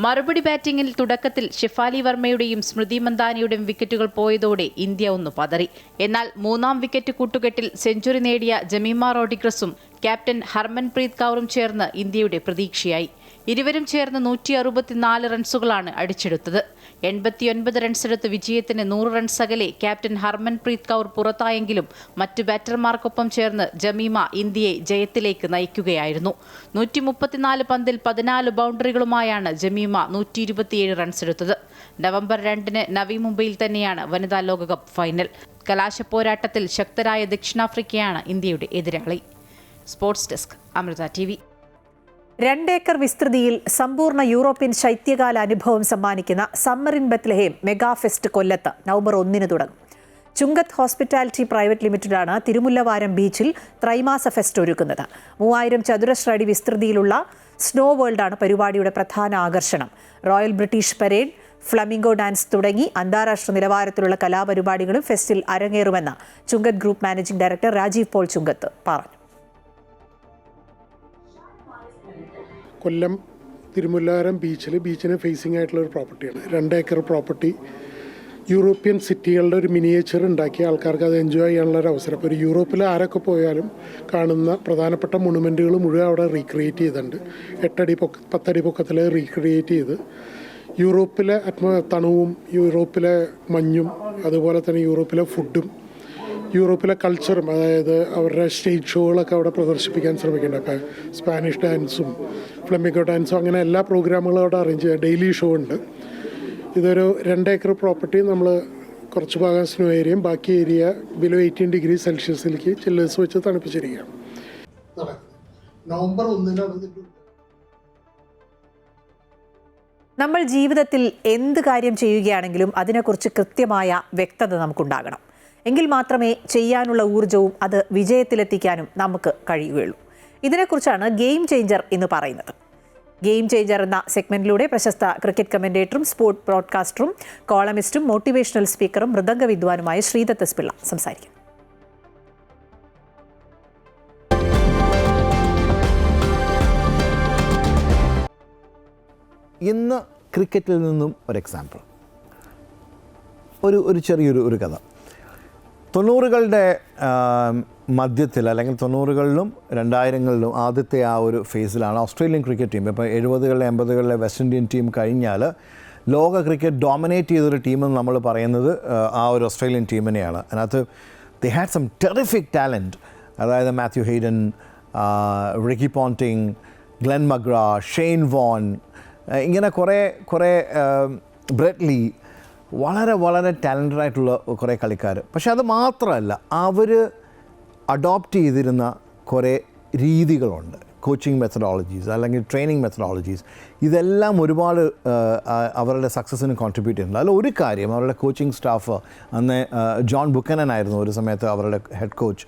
മറുപടി ബാറ്റിംഗിൽ തുടക്കത്തിൽ ഷെഫാലി വർമ്മയുടെയും സ്മൃതി മന്ദാനയുടെയും വിക്കറ്റുകൾ പോയതോടെ ഇന്ത്യ ഒന്ന് പതറി. എന്നാൽ 3-ാം വിക്കറ്റ് കൂട്ടുകെട്ടിൽ സെഞ്ചുറി നേടിയ ജെമിമ റോഡ്രിഗസും ക്യാപ്റ്റൻ ഹർമൻപ്രീത് കൗറും ചേർന്ന് ഇന്ത്യയുടെ പ്രതീക്ഷയായി. ഇരുവരും ചേർന്ന് 164 റൺസുകളാണ് അടിച്ചെടുത്തത്. 89 റൺസെടുത്ത് വിജയത്തിന് 100 റൺസ് അകലെ ക്യാപ്റ്റൻ ഹർമൻപ്രീത് കൗർ പുറത്തായെങ്കിലും മറ്റു ബാറ്റർമാർക്കൊപ്പം ചേർന്ന് ജമീമ ഇന്ത്യയെ ജയത്തിലേക്ക് നയിക്കുകയായിരുന്നു. 134 പന്തിൽ 14 ബൗണ്ടറികളുമായാണ് ജമീമ 127 റൺസെടുത്തത്. നവംബർ 2-ന് നവി മുംബൈയിൽ തന്നെയാണ് വനിതാ ലോകകപ്പ് ഫൈനൽ. കലാശപ്പോരാട്ടത്തിൽ ശക്തരായ ദക്ഷിണാഫ്രിക്കയാണ് ഇന്ത്യയുടെ എതിരാളി. Sports desk, Amrita TV. 2 acre വിസ്തൃതിയിൽ സമ്പൂർണ്ണ യൂറോപ്യൻ ശൈത്യകാല അനുഭവം സമ്മാനിക്കുന്ന summer in Bethlehem mega fest കൊല്ലത്ത് നവംബർ 1-ന് തുടങ്ങും. ചുങ്കത്ത് ഹോസ്പിറ്റാലിറ്റി പ്രൈവറ്റ് ലിമിറ്റഡാണ് തിരുമുല്ലവാരം ബീച്ചിൽ ത്രൈമാസ ഫെസ്റ്റ് ഒരുക്കുന്നത്. 3000 ചതുരശ്ര അടി വിസ്തൃതിയിലുള്ള സ്നോ വേൾഡാണ് പരിപാടിയുടെ പ്രധാന ആകർഷണം. Royal British parade, flamingo dance തുടങ്ങി അന്താരാഷ്ട്ര നിലവാരത്തിലുള്ള കലാപരിപാടികളും ഫെസ്റ്റിൽ അരങ്ങേറുമെന്ന് Chungath group managing director Rajeev Paul Chungath പറഞ്ഞു. കൊല്ലം തിരുമുല്ലാരം ബീച്ചിന് ഫേസിംഗ് ആയിട്ടുള്ള ഒരു പ്രോപ്പർട്ടിയാണ്. 2 ഏക്കർ പ്രോപ്പർട്ടി യൂറോപ്യൻ സിറ്റികളുടെ ഒരു മിനിയേച്ചർ ഉണ്ടാക്കി ആൾക്കാർക്ക് അത് എൻജോയ് ചെയ്യാനുള്ള ഒരു അവസരം. ഇപ്പോൾ ഒരു യൂറോപ്പിൽ ആരൊക്കെ പോയാലും കാണുന്ന പ്രധാനപ്പെട്ട മൊണുമെൻറ്റുകൾ മുഴുവൻ അവിടെ റീക്രിയേറ്റ് ചെയ്തിട്ടുണ്ട്. 10 അടി പൊക്കത്തിൽ റീക്രിയേറ്റ് ചെയ്ത് യൂറോപ്പിലെ തണുവും യൂറോപ്പിലെ മഞ്ഞും അതുപോലെ തന്നെ യൂറോപ്പിലെ ഫുഡും യൂറോപ്പിലെ കൾച്ചറും, അതായത് അവരുടെ സ്റ്റേജ് ഷോകളൊക്കെ അവിടെ പ്രദർശിപ്പിക്കാൻ ശ്രമിക്കുന്നുണ്ട്. അപ്പോൾ സ്പാനിഷ് ഡാൻസും ഫ്ലമിംഗോ ഡാൻസും അങ്ങനെ എല്ലാ പ്രോഗ്രാമുകളും അവിടെ അറേഞ്ച് ചെയ്യുക. ഡെയിലി ഷോ ഉണ്ട്. ഇതൊരു 2 ഏക്കർ പ്രോപ്പർട്ടി നമ്മൾ കുറച്ച് ഭാഗം സ്നോ ഏരിയയും ബാക്കി ഏരിയ ബിലോ 18 ഡിഗ്രി സെൽഷ്യസിലേക്ക് ചില്ലേഴ്സ് വെച്ച് തണുപ്പിച്ചിരിക്കുകയാണ്. നവംബർ 1 നമ്മൾ ജീവിതത്തിൽ എന്ത് കാര്യം ചെയ്യുകയാണെങ്കിലും അതിനെക്കുറിച്ച് കൃത്യമായ വ്യക്തത നമുക്കുണ്ടാകണം. എങ്കിൽ മാത്രമേ ചെയ്യാനുള്ള ഊർജ്ജവും അത് വിജയത്തിലെത്തിക്കാനും നമുക്ക് കഴിയുകയുള്ളൂ. ഇതിനെക്കുറിച്ചാണ് ഗെയിം ചേഞ്ചർ എന്ന് പറയുന്നത്. ഗെയിം ചേഞ്ചർ എന്ന സെഗ്മെന്റിലൂടെ പ്രശസ്ത ക്രിക്കറ്റ് കമന്റേറ്ററും സ്പോർട് ബ്രോഡ്കാസ്റ്ററും കോളമിസ്റ്റും മോട്ടിവേഷണൽ സ്പീക്കറും മൃദംഗ വിദ്വാനുമായ ശ്രീദത്ത് എസ് പിള്ള സംസാരിക്കും. ഇന്ന് ക്രിക്കറ്റിൽ നിന്നും ഒരു എക്സാമ്പിൾ, ഒരു ചെറിയൊരു കഥ. 90കളുടെ മധ്യത്തിൽ അല്ലെങ്കിൽ 90കളിലും 2000കളിലും ആദ്യത്തെ ആ ഒരു ഫേസിലാണ് ഓസ്ട്രേലിയൻ ക്രിക്കറ്റ് ടീം. ഇപ്പോൾ 70കളിലെ 80കളിലെ വെസ്റ്റ് ഇന്ത്യൻ ടീം കഴിഞ്ഞാൽ ലോക ക്രിക്കറ്റ് ഡോമിനേറ്റ് ചെയ്തൊരു ടീമെന്ന് നമ്മൾ പറയുന്നത് ആ ഒരു ഓസ്ട്രേലിയൻ ടീമിനെയാണ്. അതിനകത്ത് they had some terrific talent. അതായത് Matthew Hayden, Ricky Ponting, Glenn McGrath, Shane Warne, ഇങ്ങനെ കുറേ ബ്രെറ്റ് ലീ, വളരെ ടാലൻറ്റഡ് ആയിട്ടുള്ള കുറേ കളിക്കാർ. പക്ഷെ അത് മാത്രമല്ല, അവർ അഡോപ്റ്റ് ചെയ്തിരുന്ന കുറേ രീതികളുണ്ട്, കോച്ചിങ് മെത്തഡോളജീസ് അല്ലെങ്കിൽ ട്രെയിനിങ് മെത്തഡോളജീസ്. ഇതെല്ലാം ഒരുപാട് അവരുടെ സക്സസ്സിന് കോൺട്രിബ്യൂട്ട് ചെയ്യുന്നുണ്ട്. അതിൽ ഒരു കാര്യം, അവരുടെ കോച്ചിങ് സ്റ്റാഫ് അന്ന് ജോൺ ബുക്കനൻ ആയിരുന്നു ഒരു സമയത്ത് അവരുടെ ഹെഡ് കോച്ച്.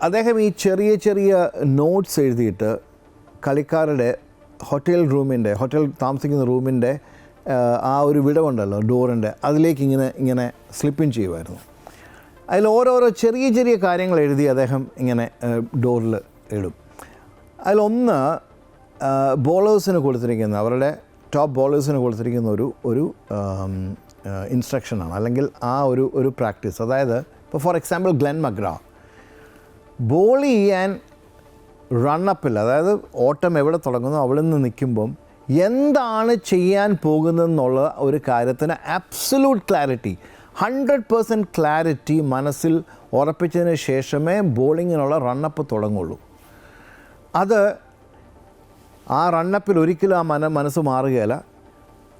അദ്ദേഹം ഈ ചെറിയ നോട്ട്സ് എഴുതിയിട്ട് കളിക്കാരുടെ ഹോട്ടൽ താമസിക്കുന്ന റൂമിൻ്റെ ആ ഒരു വിടവുണ്ടല്ലോ ഡോറിൻ്റെ, അതിലേക്ക് ഇങ്ങനെ സ്ലിപ്പിൻ ചെയ്യുമായിരുന്നു. അതിൽ ഓരോരോ ചെറിയ കാര്യങ്ങൾ എഴുതി അദ്ദേഹം ഇങ്ങനെ ഡോറിൽ ഇടും. അതിലൊന്ന് ബോളേഴ്സിന് കൊടുത്തിരിക്കുന്ന, അവരുടെ ടോപ്പ് ബോളേഴ്സിന് കൊടുത്തിരിക്കുന്ന ഒരു ഇൻസ്ട്രക്ഷനാണ്, അല്ലെങ്കിൽ ആ ഒരു പ്രാക്ടീസ്. അതായത് ഇപ്പോൾ ഫോർ എക്സാമ്പിൾ ഗ്ലെൻ മഗ്ര ബോൾ ചെയ്യാൻ റണ്ണപ്പിൽ, അതായത് ഓട്ടം എവിടെ തുടങ്ങുന്നു അവിടെ നിന്ന് നിൽക്കുമ്പം എന്താണ് ചെയ്യാൻ പോകുന്നതെന്നുള്ള ഒരു കാര്യത്തിന് അബ്സല്യൂട്ട് ക്ലാരിറ്റി, 100% ക്ലാരിറ്റി മനസ്സിൽ ഉറപ്പിച്ചതിന് ശേഷമേ ബോളിങ്ങിനുള്ള റണ്ണപ്പ് തുടങ്ങുള്ളൂ. അത് ആ റണ്ണപ്പിൽ ഒരിക്കലും ആ മനസ്സ് മാറുകയില്ല.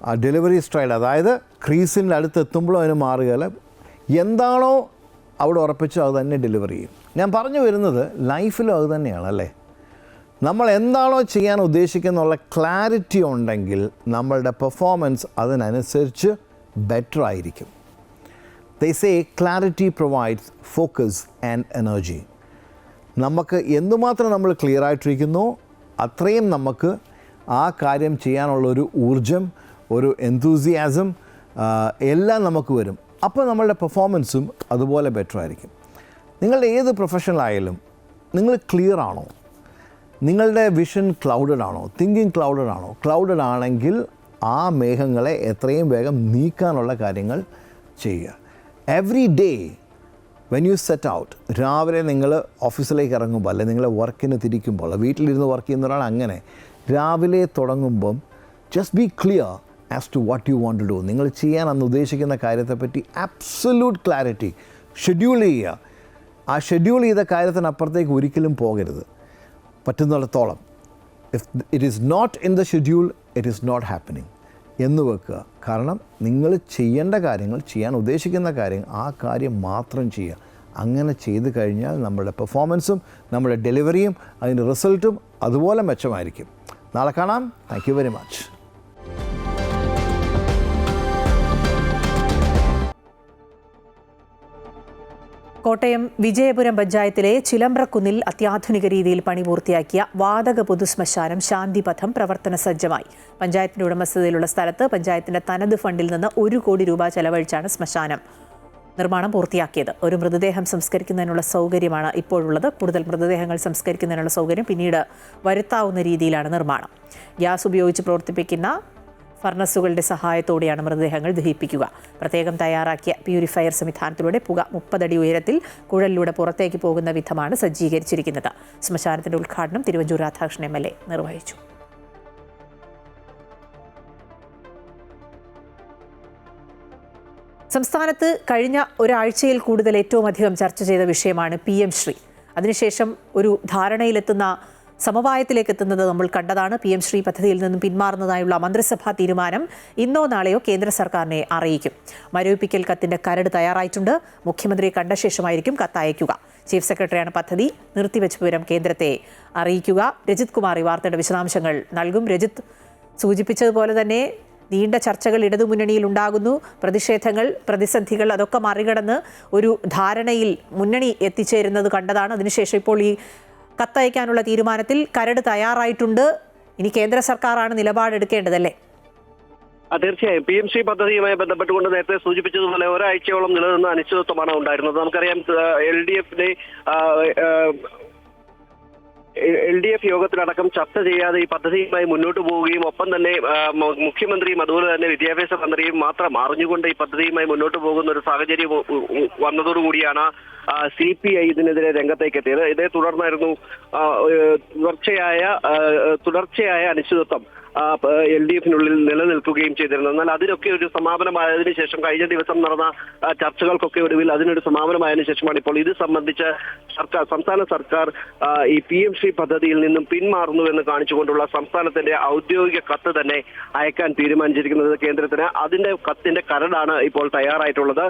ആ ഡെലിവറി സ്റ്റൈൽ, അതായത് ക്രീസിൻ്റെ അടുത്ത് എത്തുമ്പോഴും അതിന് മാറുകയില്ല. എന്താണോ അവിടെ ഉറപ്പിച്ചോ അത് തന്നെ ഡെലിവറി ചെയ്യും. ഞാൻ പറഞ്ഞു വരുന്നത് ലൈഫിലും അത് തന്നെയാണ് അല്ലേ. നമ്മൾ എന്താണോ ചെയ്യാൻ ഉദ്ദേശിക്കുന്നുള്ള ക്ലാരിറ്റി ഉണ്ടെങ്കിൽ നമ്മളുടെ പെർഫോമൻസ് അതിനനുസരിച്ച് ബെറ്റർ ആയിരിക്കും. They say clarity provides focus and energy. നമുക്ക് എന്തുമാത്രം നമ്മൾ ക്ലിയർ ആയിട്ടിരിക്കുന്നോ അത്രയും നമുക്ക് ആ കാര്യം ചെയ്യാനുള്ളൊരു ഊർജം, ഒരു എന്തൂസിയാസം എല്ലാം നമുക്ക് വരും. അപ്പോൾ നമ്മളുടെ പെർഫോമൻസും അതുപോലെ ബെറ്റർ ആയിരിക്കും. നിങ്ങളുടെ ഏത് പ്രൊഫഷണലായാലും നിങ്ങൾ ക്ലിയർ ആണോ, നിങ്ങളുടെ വിഷൻ ക്ലൗഡഡ് ആണോ, തിങ്കിങ് ക്ലൗഡഡ് ആണോ? ക്ലൗഡഡ് ആണെങ്കിൽ ആ മേഘങ്ങളെ എത്രയും വേഗം നീക്കാനുള്ള കാര്യങ്ങൾ ചെയ്യുക. Every day when you set out, രാവിലെ നിങ്ങൾ ഓഫീസിലേക്ക് ഇറങ്ങുമ്പോൾ അല്ലെങ്കിൽ നിങ്ങൾ വർക്കിന് തിരിക്കുമ്പോൾ, വീട്ടിലിരുന്ന് വർക്ക് ചെയ്യുന്ന ഒരാൾ അങ്ങനെ രാവിലെ തുടങ്ങുമ്പം just be clear as to what you want to do. നിങ്ങൾ ചെയ്യാൻ അന്ന് ഉദ്ദേശിക്കുന്ന കാര്യത്തെപ്പറ്റി അബ്സല്യൂട്ട് ക്ലാരിറ്റി. ഷെഡ്യൂൾ ചെയ്യുക. ആ ഷെഡ്യൂൾ ചെയ്ത കാര്യത്തിനപ്പുറത്തേക്ക് ഒരിക്കലും പോകരുത് പറ്റുന്നിടത്തോളം. If it is not in the schedule it is not happening എന്ന് വെക്കുക. കാരണം നിങ്ങൾ ചെയ്യേണ്ട കാര്യങ്ങൾ, ചെയ്യാൻ ഉദ്ദേശിക്കുന്ന കാര്യങ്ങൾ, ആ കാര്യം മാത്രം ചെയ്യുക. അങ്ങനെ ചെയ്തു കഴിഞ്ഞാൽ നമ്മുടെ പെർഫോമൻസും നമ്മുടെ ഡെലിവറിയും അതിൻ്റെ റിസൾട്ടും അതുപോലെ മെച്ചമായിരിക്കും. നാളെ കാണാം. Thank you very much. Kottayam Vijayapuram പഞ്ചായത്തിലെ ചിലമ്പ്രക്കുന്നിൽ അത്യാധുനിക രീതിയിൽ പണി പൂർത്തിയാക്കിയ വാതക പൊതുശ്മശാനം ശാന്തിപഥം പ്രവർത്തന സജ്ജമായി. പഞ്ചായത്തിന്റെ ഉടമസ്ഥതയിലുള്ള സ്ഥലത്ത് പഞ്ചായത്തിന്റെ തനത് ഫണ്ടിൽ നിന്ന് 1 കോടി രൂപ ചെലവഴിച്ചാണ് ശ്മശാനം നിർമ്മാണം പൂർത്തിയാക്കിയത്. ഒരു മൃതദേഹം സംസ്കരിക്കുന്നതിനുള്ള സൗകര്യമാണ് ഇപ്പോഴുള്ളത്. കൂടുതൽ മൃതദേഹങ്ങൾ സംസ്കരിക്കുന്നതിനുള്ള സൗകര്യം പിന്നീട് വരുത്താവുന്ന രീതിയിലാണ് നിർമ്മാണം. ഗ്യാസ് ഉപയോഗിച്ച് പ്രവർത്തിപ്പിക്കുന്ന ഫർണസുകളുടെ സഹായത്തോടെയാണ് മൃതദേഹങ്ങൾ ദഹിപ്പിക്കുക. പ്രത്യേകം തയ്യാറാക്കിയ പ്യൂരിഫയർ സംവിധാനത്തിലൂടെ പുക 30 അടി ഉയരത്തിൽ കുഴലിലൂടെ പുറത്തേക്ക് പോകുന്ന വിധമാണ് സജ്ജീകരിച്ചിരിക്കുന്നത്. ശ്മശാനത്തിന്റെ ഉദ്ഘാടനം തിരുവഞ്ചൂർ രാധാകൃഷ്ണൻ MLA നിർവഹിച്ചു. സംസ്ഥാനത്ത് കഴിഞ്ഞ ഒരാഴ്ചയിൽ കൂടുതൽ ഏറ്റവും അധികം ചർച്ച ചെയ്ത വിഷയമാണ് PM ശ്രീ. അതിനുശേഷം ഒരു ധാരണയിലെത്തുന്ന സമവായത്തിലേക്ക് എത്തുന്നത് നമ്മൾ കണ്ടതാണ്. PM ശ്രീ പദ്ധതിയിൽ നിന്നും പിന്മാറുന്നതായുള്ള മന്ത്രിസഭാ തീരുമാനം ഇന്നോ നാളെയോ കേന്ദ്ര സർക്കാരിനെ അറിയിക്കും. മരവിപ്പിക്കൽ കത്തിന്റെ കരട് തയ്യാറായിട്ടുണ്ട്. മുഖ്യമന്ത്രിയെ കണ്ട ശേഷമായിരിക്കും കത്ത് അയക്കുക. ചീഫ് സെക്രട്ടറിയാണ് പദ്ധതി നിർത്തിവെച്ച വിവരം കേന്ദ്രത്തെ അറിയിക്കുക. രജിത് കുമാർ ഈ വാർത്തയുടെ വിശദാംശങ്ങൾ നൽകും. രജിത്, സൂചിപ്പിച്ചതുപോലെ തന്നെ നീണ്ട ചർച്ചകൾ ഇടതുമുന്നണിയിൽ ഉണ്ടാകുന്നു. പ്രതിഷേധങ്ങൾ, പ്രതിസന്ധികൾ അതൊക്കെ മറികടന്ന് ഒരു ധാരണയിൽ മുന്നണി എത്തിച്ചേരുന്നത് കണ്ടതാണ്. അതിനുശേഷം ഇപ്പോൾ ഈ കത്തയക്കാനുള്ള തീരുമാനത്തിൽ കരട് തയ്യാറായിട്ടുണ്ട്. ഇനി കേന്ദ്ര സർക്കാരാണ് നിലപാടെടുക്കേണ്ടതല്ലേ? തീർച്ചയായും PM ശ്രീ പദ്ധതിയുമായി ബന്ധപ്പെട്ടുകൊണ്ട് നേരത്തെ സൂചിപ്പിച്ചതുപോലെ ഒരാഴ്ചയോളം നിലനിന്ന അനിശ്ചിതത്വമാണ് ഉണ്ടായിരുന്നത്. നമുക്കറിയാം LDF യോഗത്തിലടക്കം ചർച്ച ചെയ്യാതെ ഈ പദ്ധതിയുമായി മുന്നോട്ട് പോവുകയും ഒപ്പം തന്നെ മുഖ്യമന്ത്രിയും അതുപോലെ തന്നെ വിദ്യാഭ്യാസ മന്ത്രിയും മാത്രം അറിഞ്ഞുകൊണ്ട് ഈ പദ്ധതിയുമായി മുന്നോട്ട് പോകുന്ന ഒരു സാഹചര്യം വന്നതോടുകൂടിയാണ് CPI ഇതിനെതിരെ രംഗത്തേക്ക് എത്തിയത്. ഇതേ തുടർന്നായിരുന്നു തുടർച്ചയായ അനിശ്ചിതത്വം LDFിനുള്ളിൽ നിലനിൽക്കുകയും ചെയ്തിരുന്നത്. എന്നാൽ അതിനൊക്കെ ഒരു സമാപനമായതിനു ശേഷം കഴിഞ്ഞ ദിവസം നടന്ന ചർച്ചകൾക്കൊക്കെ ഒടുവിൽ അതിനൊരു സമാപനമായതിനു ശേഷമാണ് ഇപ്പോൾ ഇത് സംബന്ധിച്ച് സംസ്ഥാന സർക്കാർ ഈ PM ശ്രീ പദ്ധതിയിൽ നിന്നും പിന്മാറുന്നു എന്ന് കാണിച്ചുകൊണ്ടുള്ള സംസ്ഥാനത്തിന്റെ ഔദ്യോഗിക കത്ത് തന്നെ അയക്കാൻ തീരുമാനിച്ചിരിക്കുന്നത് കേന്ദ്രത്തിന്. അതിന്റെ കത്തിന്റെ കരടാണ് ഇപ്പോൾ തയ്യാറായിട്ടുള്ളത്.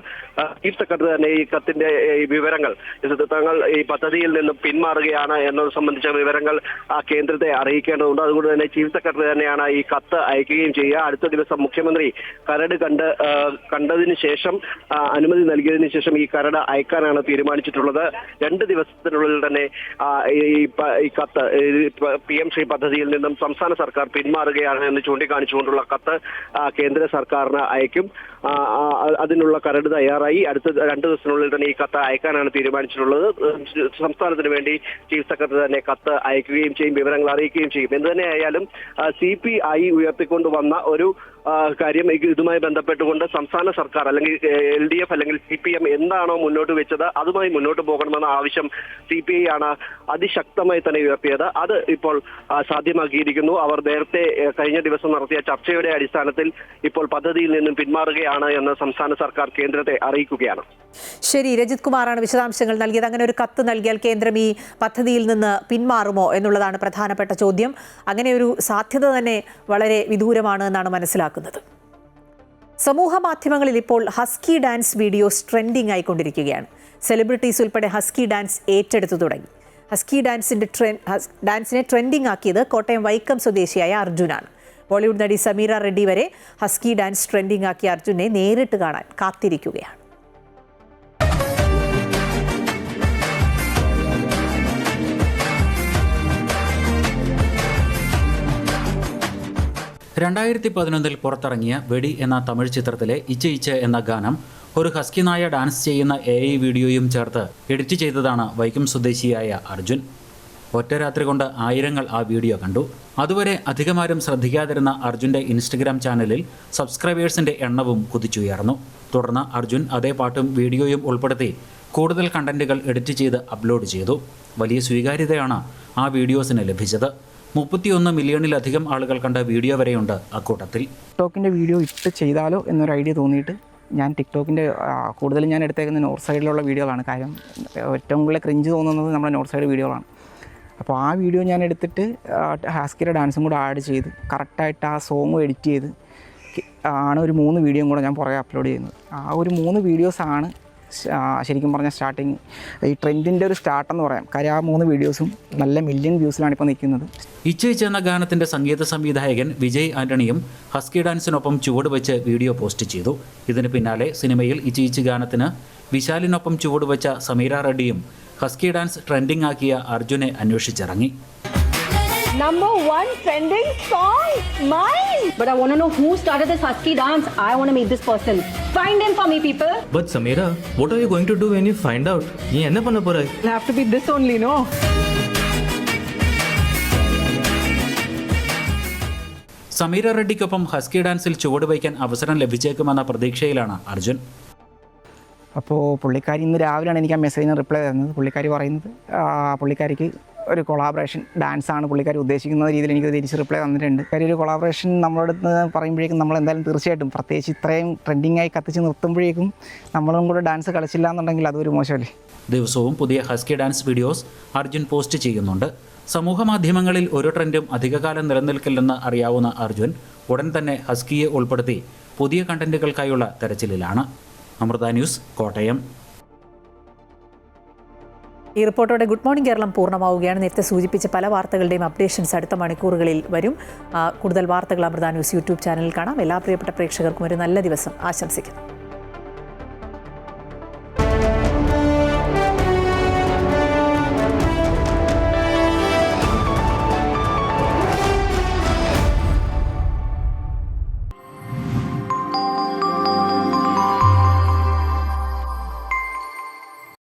ചീഫ് സെക്രട്ടറി തന്നെ ഈ കത്തിന്റെ വിവരങ്ങൾ തങ്ങൾ ഈ പദ്ധതിയിൽ നിന്നും പിന്മാറുകയാണ് എന്നത് സംബന്ധിച്ച വിവരങ്ങൾ കേന്ദ്രത്തെ അറിയിക്കേണ്ടതുണ്ട്. അതുകൊണ്ട് തന്നെ ചീഫ് സെക്രട്ടറി തന്നെയാണ് ഈ കത്ത് അയക്കുകയും ചെയ്യുക. അടുത്ത ദിവസം മുഖ്യമന്ത്രി കരട് കണ്ടതിന് ശേഷം അനുമതി നൽകിയതിനു ശേഷം ഈ കരട് അയക്കാനാണ് തീരുമാനിച്ചിട്ടുള്ളത്. 2 ദിവസത്തിനുള്ളിൽ തന്നെ ഈ കത്ത് PM ശ്രീ പദ്ധതിയിൽ നിന്നും സംസ്ഥാന സർക്കാർ പിന്മാറുകയാണ് എന്ന് ചൂണ്ടിക്കാണിച്ചുകൊണ്ടുള്ള കത്ത് കേന്ദ്ര സർക്കാരിന് അയക്കും. അതിനുള്ള കരട് തയ്യാറായി അടുത്ത 2 ദിവസത്തിനുള്ളിൽ തന്നെ ഈ കത്ത് അയക്കാനാണ് തീരുമാനിച്ചിട്ടുള്ളത്. സംസ്ഥാനത്തിന് വേണ്ടി ചീഫ് സെക്രട്ടറി തന്നെ കത്ത് അയക്കുകയും ചെയ്യും, വിവരങ്ങൾ അറിയിക്കുകയും ചെയ്യും. എന്ത് തന്നെയായാലും CPI ഉയർത്തിക്കൊണ്ടുവന്ന ഒരു കാര്യം ഇതുമായി ബന്ധപ്പെട്ടുകൊണ്ട് സംസ്ഥാന സർക്കാർ അല്ലെങ്കിൽ LDF അല്ലെങ്കിൽ CPM എന്താണോ മുന്നോട്ട് വെച്ചത് അതുമായി മുന്നോട്ട് പോകണമെന്ന ആവശ്യം CPI ആണ് അതിശക്തമായി തന്നെ ഉയർത്തിയത്. അത് ഇപ്പോൾ സാധ്യമാക്കിയിരിക്കുന്നു. അവർ നേരത്തെ കഴിഞ്ഞ ദിവസം നടത്തിയ ചർച്ചയുടെ അടിസ്ഥാനത്തിൽ ഇപ്പോൾ പദ്ധതിയിൽ നിന്നും പിന്മാറുകയാണ് എന്ന് സംസ്ഥാന സർക്കാർ കേന്ദ്രത്തെ അറിയിക്കുകയാണ്. ശരി, രജിത് കുമാറാണ് വിശദാംശങ്ങൾ നൽകിയത്. അങ്ങനെ ഒരു കത്ത് നൽകിയാൽ കേന്ദ്രം ഈ പദ്ധതിയിൽ നിന്ന് പിന്മാറുമോ എന്നുള്ളതാണ് പ്രധാനപ്പെട്ട ചോദ്യം. അങ്ങനെ ഒരു സാധ്യത തന്നെ വളരെ വിദൂരമാണ് എന്നാണ് മനസ്സിലാക്കുന്നത്. സമൂഹ മാധ്യമങ്ങളിൽ ഇപ്പോൾ ഹസ്കി ഡാൻസ് വീഡിയോസ് ട്രെൻഡിംഗ് ആയിക്കൊണ്ടിരിക്കുകയാണ്. സെലിബ്രിറ്റീസ് ഉൾപ്പെടെ ഹസ്കി ഡാൻസ് ഏറ്റെടുത്തു തുടങ്ങി. ഹസ്കി ഡാൻസിനെ ട്രെൻഡിംഗ് ആക്കിയത് കോട്ടയം വൈക്കം സ്വദേശിയായ അർജുനാണ്. ബോളിവുഡ് നടി സമീറ റെഡ്ഡി വരെ ഹസ്കി ഡാൻസ് ട്രെൻഡിംഗ് ആക്കിയ അർജുനെ നേരിട്ട് കാണാൻ കാത്തിരിക്കുകയാണ്. രണ്ടായിരത്തി 2011 പുറത്തിറങ്ങിയ വെടി എന്ന തമിഴ് ചിത്രത്തിലെ ഇച്ച ഇച്ച എന്ന ഗാനം ഒരു ഹസ്കി നായ ഡാൻസ് ചെയ്യുന്ന AI വീഡിയോയും ചേർത്ത് എഡിറ്റ് ചെയ്തതാണ് വൈക്കം സ്വദേശിയായ അർജുൻ. ഒറ്റ രാത്രി കൊണ്ട് ആയിരങ്ങൾ ആ വീഡിയോ കണ്ടു. അതുവരെ അധികമാരും ശ്രദ്ധിക്കാതിരുന്ന അർജുൻ്റെ ഇൻസ്റ്റഗ്രാം ചാനലിൽ സബ്സ്ക്രൈബേഴ്സിൻ്റെ എണ്ണവും കുതിച്ചുയർന്നു. തുടർന്ന് അർജുൻ അതേ പാട്ടും വീഡിയോയും ഉൾപ്പെടുത്തി കൂടുതൽ കണ്ടന്റുകൾ എഡിറ്റ് ചെയ്ത് അപ്ലോഡ് ചെയ്തു. വലിയ സ്വീകാര്യതയാണ് ആ വീഡിയോസിന് ലഭിച്ചത്. 31 മില്യണിലധികം ആളുകൾ കണ്ട വീഡിയോ വരെയുണ്ട് അക്കൂട്ടത്തിൽ. ടിക്ടോക്കിൻ്റെ വീഡിയോ ഇട്ട് ചെയ്താലോ എന്നൊരു ഐഡിയ തോന്നിയിട്ട് ഞാൻ ടിക്ടോക്കിൻ്റെ കൂടുതലും ഞാൻ എടുത്തേക്കുന്ന നോർത്ത് സൈഡിലുള്ള വീഡിയോകളാണ്. കാര്യം ഏറ്റവും കൂടുതൽ ക്രിഞ്ച് തോന്നുന്നത് നമ്മുടെ നോർത്ത് സൈഡ് വീഡിയോകളാണ്. അപ്പോൾ ആ വീഡിയോ ഞാൻ എടുത്തിട്ട് ഹാസ്കിയുടെ ഡാൻസും കൂടെ ആഡ് ചെയ്ത് കറക്റ്റായിട്ട് ആ സോങ്ങും എഡിറ്റ് ചെയ്ത് ആണ് ഒരു 3 വീഡിയോയും കൂടെ ഞാൻ പുറകെ അപ്ലോഡ് ചെയ്യുന്നത്. ആ ഒരു 3 വീഡിയോസാണ് ശരിക്കും പറഞ്ഞാൽ സ്റ്റാർട്ടിങ് ഈ ട്രെൻഡിൻ്റെ ഒരു സ്റ്റാർട്ടെന്ന് പറയാം. കാര്യം ആ 3 വീഡിയോസും നല്ല മില്യൺ വ്യൂസിലാണ് ഇപ്പോൾ നിൽക്കുന്നത്. ഇച്ച ഇച്ച എന്ന ഗാനത്തിൻ്റെ സംഗീത സംവിധായകൻ വിജയ് ആൻ്റണിയും ഹസ്കി ഡാൻസിനൊപ്പം ചുവട് വെച്ച് വീഡിയോ പോസ്റ്റ് ചെയ്തു. ഇതിന് പിന്നാലെ സിനിമയിൽ ഇച്ച ഇച്ച ഗാനത്തിന് വിശാലിനൊപ്പം ചുവട് വെച്ച സമീറ റെഡ്ഡിയും ഹസ്കി ഡാൻസ് ട്രെൻഡിംഗ് ആക്കിയ അർജുനെ അന്വേഷിച്ചിറങ്ങി. Number 1 trending song, mine. But I want to know who started this husky dance. I want to meet this person. Find him for me, people. But Samira, what are you going to do when you find out? You enna panna pora? It'll have to be this only, no? Sameera റെഡ്ഡിക്കൊപ്പം husky ഡാൻസിൽ ചുവട് വയ്ക്കാൻ അവസരം ലഭിച്ചേക്കുമെന്ന പ്രതീക്ഷയിലാണ് അർജുൻ. അപ്പോൾ പുള്ളിക്കാരി ഇന്ന് രാവിലെയാണ് എനിക്ക് ആ മെസ്സേജിന് റിപ്ലൈ തരുന്നത്. പുള്ളിക്കാരി പറയുന്നത് പുള്ളിക്കാരിക്ക് ഒരു കൊളാബറേഷൻ ഡാൻസാണ് പുള്ളിക്കാരി ഉദ്ദേശിക്കുന്ന രീതിയിൽ എനിക്ക് തിരിച്ച് റിപ്ലൈ തന്നിട്ടുണ്ട്. കാര്യം ഒരു കൊളാബറേഷൻ നമ്മളടുത്ത് പറയുമ്പോഴേക്കും നമ്മൾ എന്തായാലും തീർച്ചയായിട്ടും പ്രത്യേകിച്ച് ഇത്രയും ട്രെൻഡിങ്ങായി കത്തിച്ച് നിർത്തുമ്പോഴേക്കും നമ്മളും കൂടെ ഡാൻസ് കളിച്ചില്ല എന്നുണ്ടെങ്കിൽ അതൊരു മോശമല്ലേ. ദിവസവും പുതിയ husky dance videos Arjun post ചെയ്യുന്നുണ്ട്. സമൂഹമാധ്യമങ്ങളിൽ ഒരു ട്രെൻഡും അധികകാലം നിലനിൽക്കില്ലെന്ന് അറിയാവുന്ന അർജുൻ ഉടൻ തന്നെ ഹസ്കിയെ ഉൾപ്പെടുത്തി പുതിയ കണ്ടന്റുകൾക്കായുള്ള തെരച്ചിലിലാണ്. അമൃത ന്യൂസ്, കോട്ടയം. ഈ റിപ്പോർട്ടോടെ ഗുഡ് മോർണിംഗ് കേരളം പൂർണ്ണമാവുകയാണ്. നേരത്തെ സൂചിപ്പിച്ച പല വാർത്തകളുടെയും അപ്ഡേഷൻസ് അടുത്ത മണിക്കൂറുകളിൽ വരും. കൂടുതൽ വാർത്തകൾ അമൃത ന്യൂസ് യൂട്യൂബ് ചാനലിൽ കാണാം. എല്ലാ പ്രിയപ്പെട്ട പ്രേക്ഷകർക്കും ഒരു നല്ല ദിവസം ആശംസിക്കുന്നു.